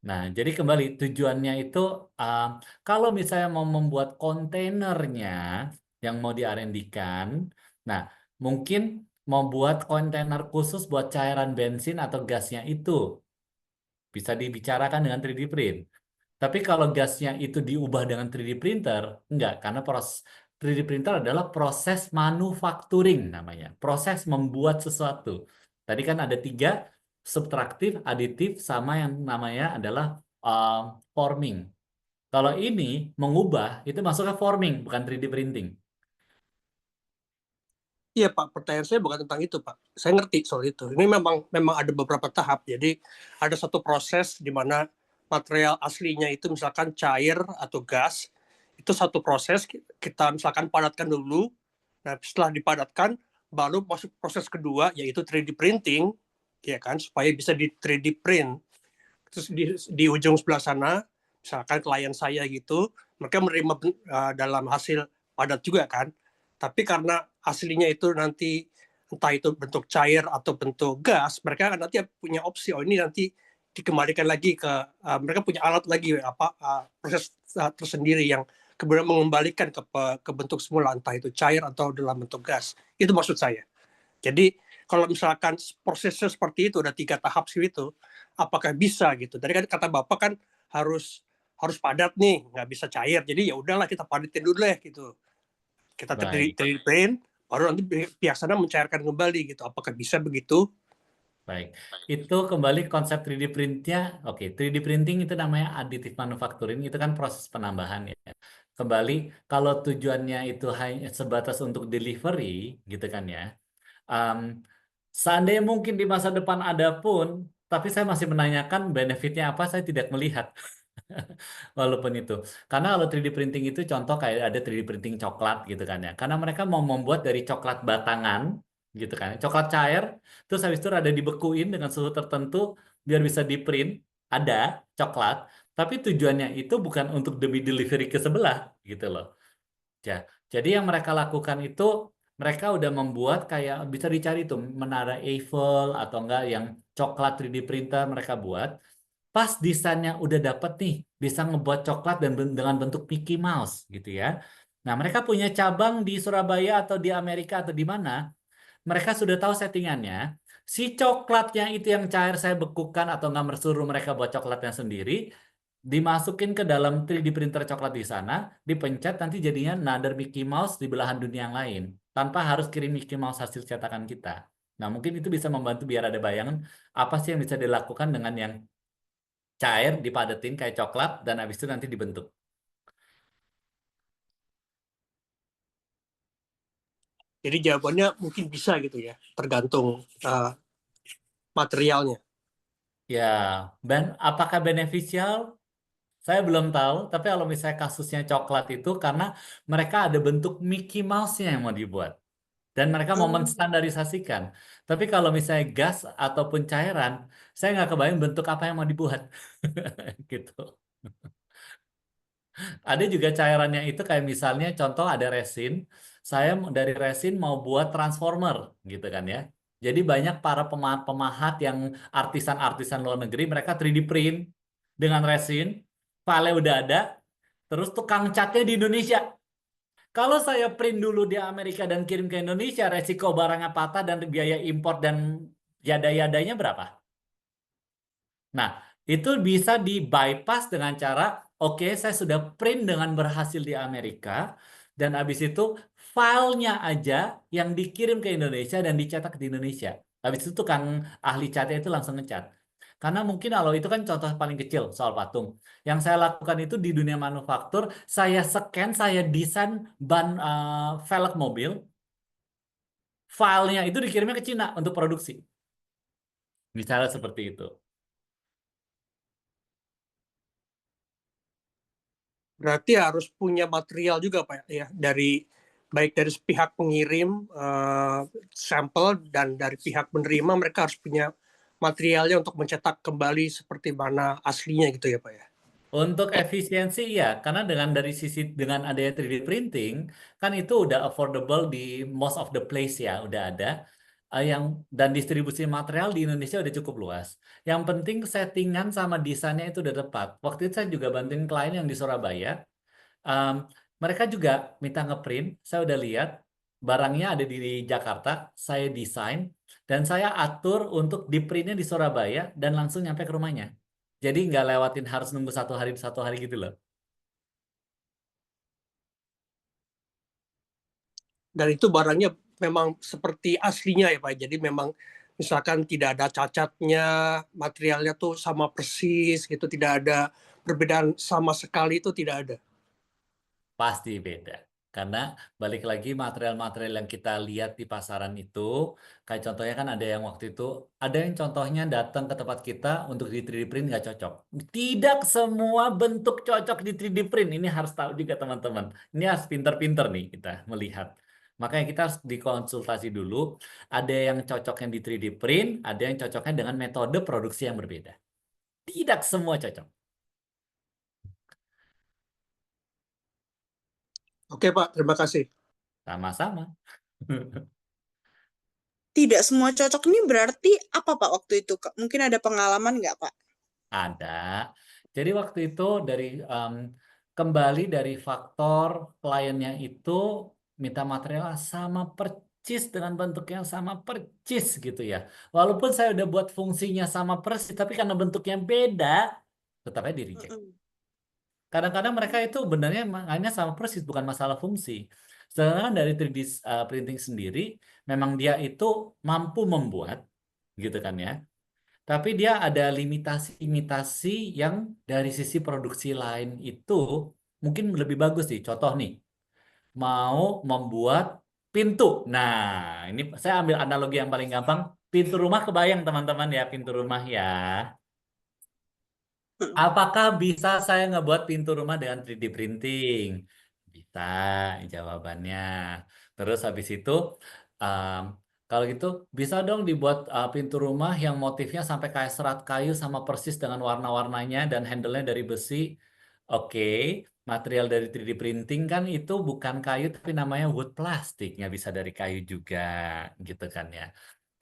Speaker 2: Nah, jadi kembali tujuannya itu kalau misalnya mau membuat kontainernya yang mau di-R&D-kan, nah mungkin mau buat kontainer khusus buat cairan bensin atau gasnya itu bisa dibicarakan dengan 3D print. Tapi kalau gasnya itu diubah dengan 3D printer, enggak, karena proses 3D printer adalah proses manufacturing namanya, proses membuat sesuatu. Tadi kan ada 3, subtraktif, aditif, sama yang namanya adalah forming. Kalau ini mengubah, itu masuk ke forming, bukan 3D printing.
Speaker 4: Iya Pak, pertanyaan saya bukan tentang itu Pak. Saya ngerti soal itu. Ini memang ada beberapa tahap. Jadi ada satu proses di mana material aslinya itu misalkan cair atau gas. Itu satu proses kita misalkan padatkan dulu. Nah, setelah dipadatkan baru masuk proses kedua yaitu 3D printing, ya kan, supaya bisa di 3D print. Terus di ujung sebelah sana, misalkan klien saya gitu, mereka menerima dalam hasil padat juga kan. Tapi karena aslinya itu nanti entah itu bentuk cair atau bentuk gas, mereka nanti punya opsi, oh ini nanti dikembalikan lagi ke mereka punya alat lagi proses tersendiri yang kemudian mengembalikan ke bentuk semula, entah itu cair atau dalam bentuk gas. Itu maksud saya. Jadi kalau misalkan prosesnya seperti itu, ada 3 tahap itu, apakah bisa gitu? Tadi kan kata Bapak kan harus padat nih, nggak bisa cair. Jadi ya udahlah kita padatin dulu deh gitu. Kita 3D print, baru nanti pihak sana mencairkan kembali gitu. Apakah bisa begitu?
Speaker 2: Baik, itu kembali konsep 3D printnya. Oke, 3D printing itu namanya additive manufacturing, itu kan proses penambahan ya. Kembali, kalau tujuannya itu hanya sebatas untuk delivery, gitu kan ya. Seandainya mungkin di masa depan ada pun, tapi saya masih menanyakan benefitnya apa, saya tidak melihat. Walaupun itu. Karena kalau 3D printing itu contoh kayak ada 3D printing coklat gitu kan ya. Karena mereka mau membuat dari coklat batangan gitu kan. Coklat cair, terus habis itu ada dibekuin dengan suhu tertentu biar bisa di print. Ada coklat, tapi tujuannya itu bukan untuk demi delivery ke sebelah gitu loh. Ya, jadi yang mereka lakukan itu mereka udah membuat kayak bisa dicari tuh menara Eiffel atau enggak yang coklat 3D printer mereka buat. Pas desainnya udah dapet nih, bisa ngebuat coklat dan dengan bentuk Mickey Mouse gitu ya. Nah, mereka punya cabang di Surabaya atau di Amerika atau di mana, mereka sudah tahu settingannya. Si coklatnya itu yang cair saya bekukan atau nggak suruh mereka buat coklatnya sendiri, dimasukin ke dalam 3D printer coklat di sana, dipencet nanti jadinya another Mickey Mouse di belahan dunia yang lain, tanpa harus kirim Mickey Mouse hasil cetakan kita. Nah, mungkin itu bisa membantu biar ada bayangan apa sih yang bisa dilakukan dengan yang cair dipadetin kayak coklat dan habis itu nanti dibentuk.
Speaker 4: Jadi jawabannya mungkin bisa gitu ya, tergantung materialnya.
Speaker 2: Ya, dan apakah beneficial? Saya belum tahu, tapi kalau misalnya kasusnya coklat itu karena mereka ada bentuk Mickey Mouse-nya yang mau dibuat. Dan mereka mau
Speaker 1: Oh,
Speaker 2: menstandarisasikan. Tapi kalau misalnya gas ataupun cairan, saya nggak kebayang bentuk apa yang mau dibuat. Gitu. Ada juga cairannya itu kayak misalnya contoh ada resin, saya dari resin mau buat transformer gitu kan ya. Jadi banyak para pemahat-pemahat yang artisan-artisan luar negeri mereka 3D print dengan resin, file udah ada, terus tukang catnya di Indonesia. Kalau saya print dulu di Amerika dan kirim ke Indonesia, resiko barangnya patah dan biaya impor dan yada-yadanya berapa? Nah, itu bisa di bypass dengan cara, oke, saya sudah print dengan berhasil di Amerika, dan habis itu filenya aja yang dikirim ke Indonesia dan dicetak di Indonesia. Habis itu tukang ahli catnya itu langsung ngecat. Karena mungkin kalau itu kan contoh paling kecil soal patung. Yang saya lakukan itu di dunia manufaktur, saya scan, saya desain ban velg mobil, filenya itu dikirimnya ke Cina untuk produksi. Misalnya seperti itu.
Speaker 4: Berarti harus punya material juga Pak ya, dari baik dari pihak pengirim sampel dan dari pihak penerima mereka harus punya materialnya untuk mencetak kembali seperti mana aslinya gitu ya Pak ya.
Speaker 2: Untuk efisiensi ya, karena dengan dari sisi dengan adanya 3D printing kan itu udah affordable di most of the place ya, udah ada yang dan distribusi material di Indonesia udah cukup luas. Yang penting settingan sama desainnya itu udah tepat. Waktu itu saya juga bantuin klien yang di Surabaya, um, mereka juga minta ngeprint. Saya udah lihat barangnya ada di Jakarta, saya desain dan saya atur untuk di printnya di Surabaya dan langsung nyampe ke rumahnya. Jadi nggak lewatin harus nunggu satu hari gitu loh.
Speaker 4: Dan itu barangnya memang seperti aslinya ya Pak. Jadi memang misalkan tidak ada cacatnya, materialnya tuh sama persis gitu, tidak ada perbedaan sama sekali, itu tidak ada.
Speaker 2: Pasti beda. Karena balik lagi material-material yang kita lihat di pasaran itu, kayak contohnya kan ada yang waktu itu, ada yang contohnya datang ke tempat kita untuk di 3D print nggak cocok. Tidak semua bentuk cocok di 3D print. Ini harus tahu juga teman-teman. Ini harus pinter-pinter nih kita melihat. Makanya kita harus dikonsultasi dulu. Ada yang cocoknya di 3D print, ada yang cocoknya dengan metode produksi yang berbeda. Tidak semua cocok.
Speaker 4: Oke Pak, terima kasih.
Speaker 2: Sama-sama.
Speaker 1: tidak semua cocok ini berarti apa Pak waktu itu? Kak? Mungkin ada pengalaman nggak Pak?
Speaker 2: Ada. Jadi waktu itu dari kembali dari faktor kliennya itu minta material sama percis dengan bentuk yang sama percis gitu ya. Walaupun saya udah buat fungsinya sama persis, tapi karena bentuknya beda, tetapnya di reject.
Speaker 1: Mm-mm.
Speaker 2: Kadang-kadang mereka itu benarnya hanya sama persis, bukan masalah fungsi. Sedangkan dari 3D printing sendiri, memang dia itu mampu membuat, gitu kan ya. Tapi dia ada limitasi-limitasi yang dari sisi produksi lain itu mungkin lebih bagus sih. Contoh nih, mau membuat pintu. Nah, ini saya ambil analogi yang paling gampang. Pintu rumah kebayang teman-teman ya, pintu rumah ya.
Speaker 1: Mm-mm.
Speaker 2: Apakah bisa saya ngebuat pintu rumah dengan 3D printing? Bisa, jawabannya. Terus habis itu, um, kalau gitu bisa dong dibuat pintu rumah yang motifnya sampai kayak serat kayu sama persis dengan warna-warnanya dan handle-nya dari besi. Oke, material dari 3D printing kan itu bukan kayu tapi namanya wood plastik, nggak bisa dari kayu juga, gitu kan ya.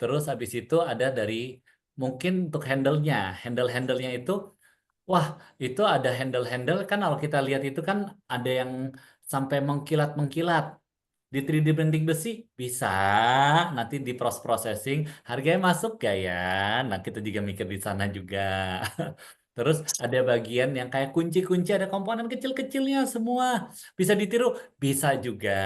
Speaker 2: Terus habis itu ada dari mungkin untuk handle-nya, handle-handlenya itu, wah itu ada handle-handle kan kalau kita lihat itu kan ada yang sampai mengkilat-mengkilat. Di 3D printing besi bisa, nanti di processing, harganya masuk gak ya? Nah kita juga mikir di sana juga. Terus ada bagian yang kayak kunci-kunci, ada komponen kecil-kecilnya semua. Bisa ditiru? Bisa juga.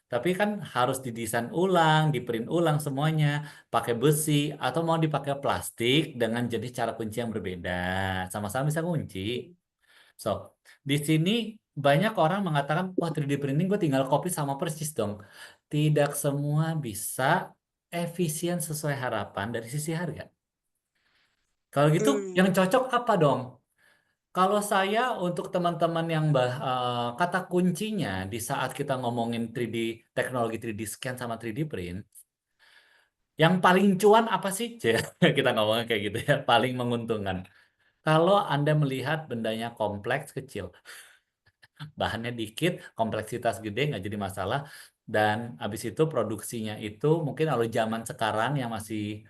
Speaker 2: Tapi kan harus didesain ulang, diprint ulang semuanya. Pakai besi atau mau dipakai plastik dengan jenis cara kunci yang berbeda. Sama-sama bisa kunci. So, di sini banyak orang mengatakan, wah 3D printing gue tinggal copy sama persis dong. Tidak semua bisa efisien sesuai harapan dari sisi harga. Kalau gitu, yang
Speaker 1: Hmm.
Speaker 2: cocok apa dong? Kalau saya untuk teman-teman yang kata kuncinya di saat kita ngomongin 3D teknologi 3D scan sama 3D print, yang paling cuan apa sih? Kita ngomongnya kayak gitu ya, paling menguntungkan. Kalau Anda melihat bendanya kompleks kecil, bahannya dikit, kompleksitas gede nggak jadi masalah, dan habis itu produksinya itu mungkin kalau zaman sekarang yang masih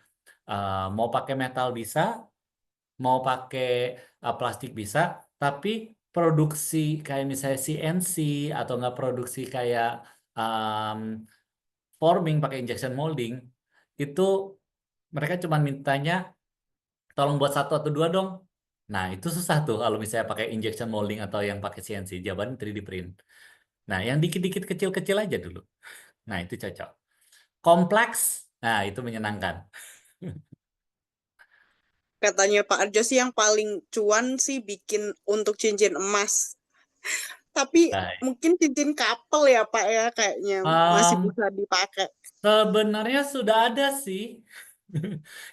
Speaker 2: mau pakai metal bisa, mau pakai plastik bisa, tapi produksi kayak misalnya CNC atau nggak produksi kayak um, forming pakai injection molding, itu mereka cuma mintanya tolong buat satu atau dua dong. Nah, itu susah tuh kalau misalnya pakai injection molding atau yang pakai CNC, jawaban 3D print. Nah, yang dikit-dikit kecil-kecil aja dulu. Nah, itu cocok. Kompleks, nah itu menyenangkan.
Speaker 1: Katanya Pak Arjo sih yang paling cuan sih bikin untuk cincin emas. Tapi
Speaker 2: Baik.
Speaker 1: mungkin cincin couple ya Pak ya kayaknya masih
Speaker 2: Em,
Speaker 1: bisa dipakai.
Speaker 2: Sebenarnya sudah ada sih.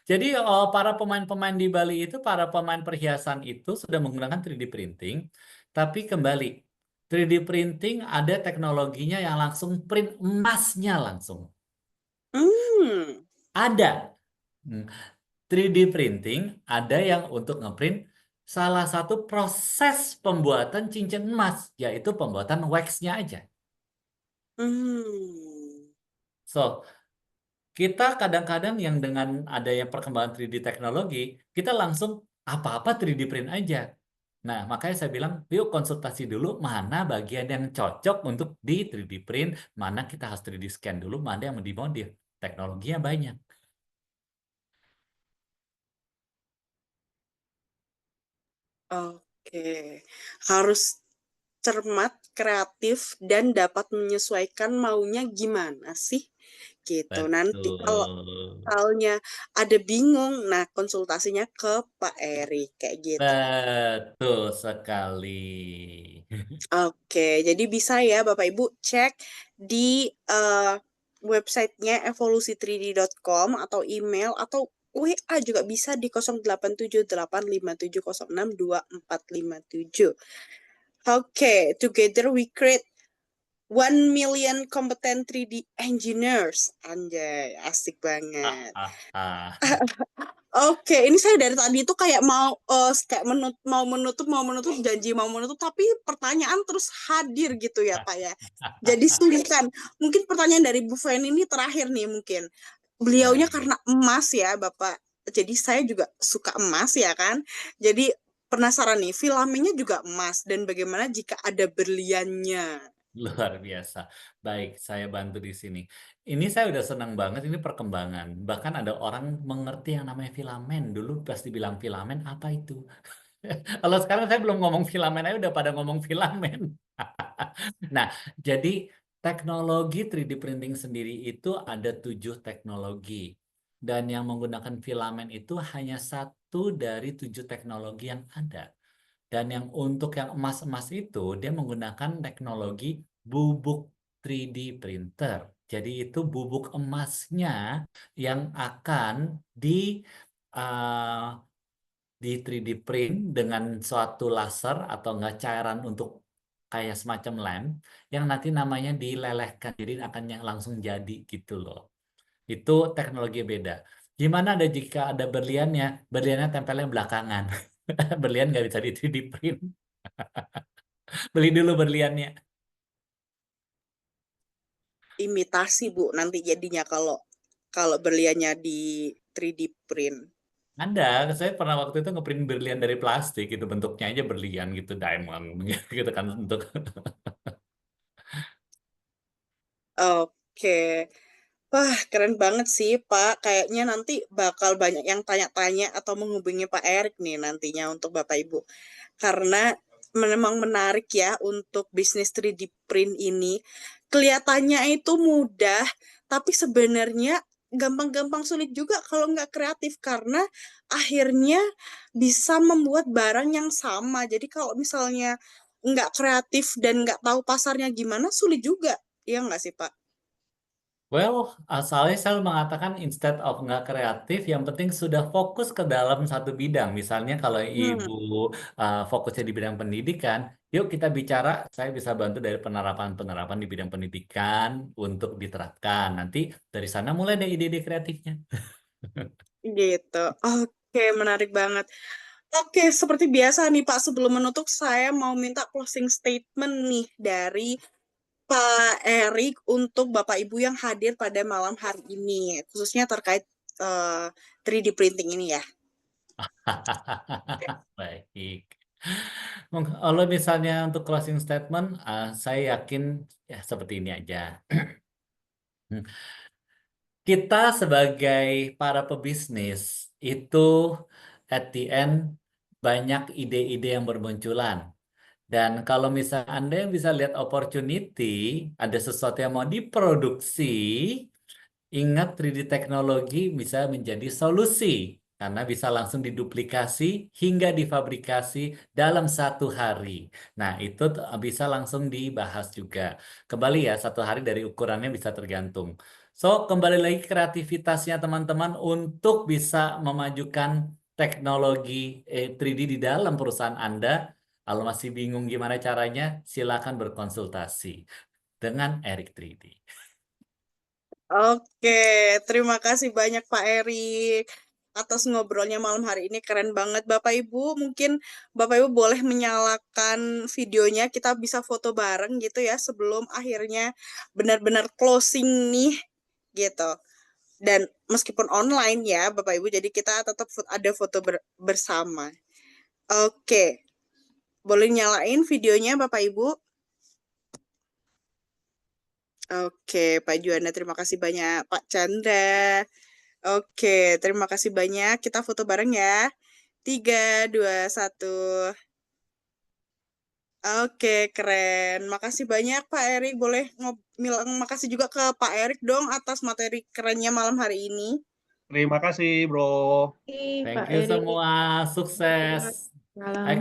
Speaker 2: Jadi para pemain-pemain di Bali itu, para pemain perhiasan itu sudah menggunakan 3D printing. Tapi kembali, 3D printing ada teknologinya yang langsung print emasnya langsung.
Speaker 1: Hmm.
Speaker 2: Ada. Hmm, 3D printing ada yang untuk ngeprint salah satu proses pembuatan cincin emas, yaitu pembuatan wax-nya aja.
Speaker 1: Hmm.
Speaker 2: So, kita kadang-kadang yang dengan adanya perkembangan 3D teknologi, kita langsung apa-apa 3D print aja. Nah, makanya saya bilang, yuk konsultasi dulu mana bagian yang cocok untuk di 3D print, mana kita harus 3D scan dulu, mana yang mau dimodif. Teknologinya banyak.
Speaker 1: Oke. Harus cermat, kreatif, dan dapat menyesuaikan maunya gimana sih? Gitu. Nanti kalau
Speaker 2: Betul.
Speaker 1: misalnya ada bingung, nah konsultasinya ke Pak Eri kayak gitu.
Speaker 2: Betul sekali.
Speaker 1: Oke, jadi bisa ya Bapak Ibu cek di websitenya evolusi3d.com atau email atau WA juga bisa di 087857066247. Oke, together we create 1 million competent 3D engineers. Anjay, asik banget. Oke, ini saya dari tadi itu kayak mau kayak mau menutup janji mau menutup tapi pertanyaan terus hadir gitu ya Pak ya. Jadi sulit kan. Mungkin pertanyaan dari Bu Feni ini terakhir nih mungkin. Beliaunya
Speaker 2: Baik.
Speaker 1: karena emas ya Bapak. Jadi saya juga suka emas ya kan. Jadi penasaran nih, filamennya juga emas dan bagaimana jika ada berliannya?
Speaker 2: Luar biasa. Baik, saya bantu di sini. Ini saya udah senang banget, ini perkembangan. Bahkan ada orang mengerti yang namanya filamen. Dulu pasti bilang filamen, apa itu? Kalau sekarang saya belum ngomong filamen, aja udah pada ngomong filamen. Nah, jadi teknologi 3D printing sendiri itu ada 7 teknologi. Dan yang menggunakan filamen itu hanya satu dari 7 teknologi yang ada. Dan yang untuk yang emas-emas itu, dia menggunakan teknologi bubuk 3D printer. Jadi itu bubuk emasnya yang akan uh, di 3D print dengan suatu laser atau enggak cairan untuk kayak semacam lem yang nanti namanya dilelehkan. Jadi akan yang langsung jadi gitu loh. Itu teknologi beda. Gimana ada jika ada berliannya? Berliannya tempelnya belakangan. Berlian nggak bisa di 3D print. Beli dulu berliannya.
Speaker 1: Imitasi Bu nanti jadinya kalau kalau berliannya di 3D print.
Speaker 2: Ada, saya pernah waktu itu ngeprint berlian dari plastik gitu, bentuknya aja berlian gitu, diamond gitu kan untuk.
Speaker 1: Oke. Wah, keren banget sih, Pak. Kayaknya nanti bakal banyak yang tanya-tanya atau menghubungi Pak Erik nih nantinya untuk Bapak Ibu. Karena memang menarik ya untuk bisnis 3D print ini. Kelihatannya itu mudah, tapi sebenarnya gampang-gampang sulit juga kalau nggak kreatif karena akhirnya bisa membuat barang yang sama. Jadi kalau misalnya nggak kreatif dan nggak tahu pasarnya gimana, sulit juga. Iya nggak sih, Pak?
Speaker 2: Well, asalnya saya mengatakan instead of nggak kreatif, yang penting sudah fokus ke dalam satu bidang. Misalnya kalau
Speaker 1: Hmm.
Speaker 2: ibu fokusnya di bidang pendidikan, yuk kita bicara, saya bisa bantu dari penerapan-penerapan di bidang pendidikan untuk diterapkan. Nanti dari sana mulai deh ide-ide kreatifnya.
Speaker 1: Gitu. Oke, menarik banget. Oke, seperti biasa nih Pak, sebelum menutup saya mau minta closing statement nih dari Pak Erik untuk Bapak Ibu yang hadir pada malam hari ini, khususnya terkait 3D printing ini ya.
Speaker 2: Baik. Kalau misalnya untuk closing statement, saya yakin ya seperti ini aja. Kita sebagai para pebisnis itu at the end banyak ide-ide yang bermunculan. Dan kalau misalnya Anda yang bisa lihat opportunity, ada sesuatu yang mau diproduksi, ingat 3D teknologi bisa menjadi solusi. Karena bisa langsung diduplikasi hingga difabrikasi dalam satu hari. Nah, itu bisa langsung dibahas juga. Kembali ya, satu hari dari ukurannya bisa tergantung. So, kembali lagi kreativitasnya teman-teman untuk bisa memajukan teknologi 3D di dalam perusahaan Anda. Kalau masih bingung gimana caranya, silakan berkonsultasi dengan Erik 3D.
Speaker 1: Oke, terima kasih banyak Pak Erik atas ngobrolnya malam hari ini, keren banget. Bapak Ibu, mungkin Bapak Ibu boleh menyalakan videonya, kita bisa foto bareng gitu ya sebelum akhirnya benar-benar closing nih gitu. Dan meskipun online ya Bapak Ibu, jadi kita tetap ada foto bersama. Oke, boleh nyalain videonya Bapak Ibu? Oke, Pak Juanda, terima kasih banyak. Pak Chandra. Oke, terima kasih banyak. Kita foto bareng ya. 3, 2, 1. Oke, keren. Makasih banyak Pak Erik. Boleh bilang makasih juga ke Pak Erik dong atas materi kerennya malam hari ini.
Speaker 4: Terima kasih, Bro.
Speaker 2: Thank
Speaker 5: Pak
Speaker 2: you
Speaker 5: Erik.
Speaker 2: semua, sukses.
Speaker 5: Malam.
Speaker 2: Hai,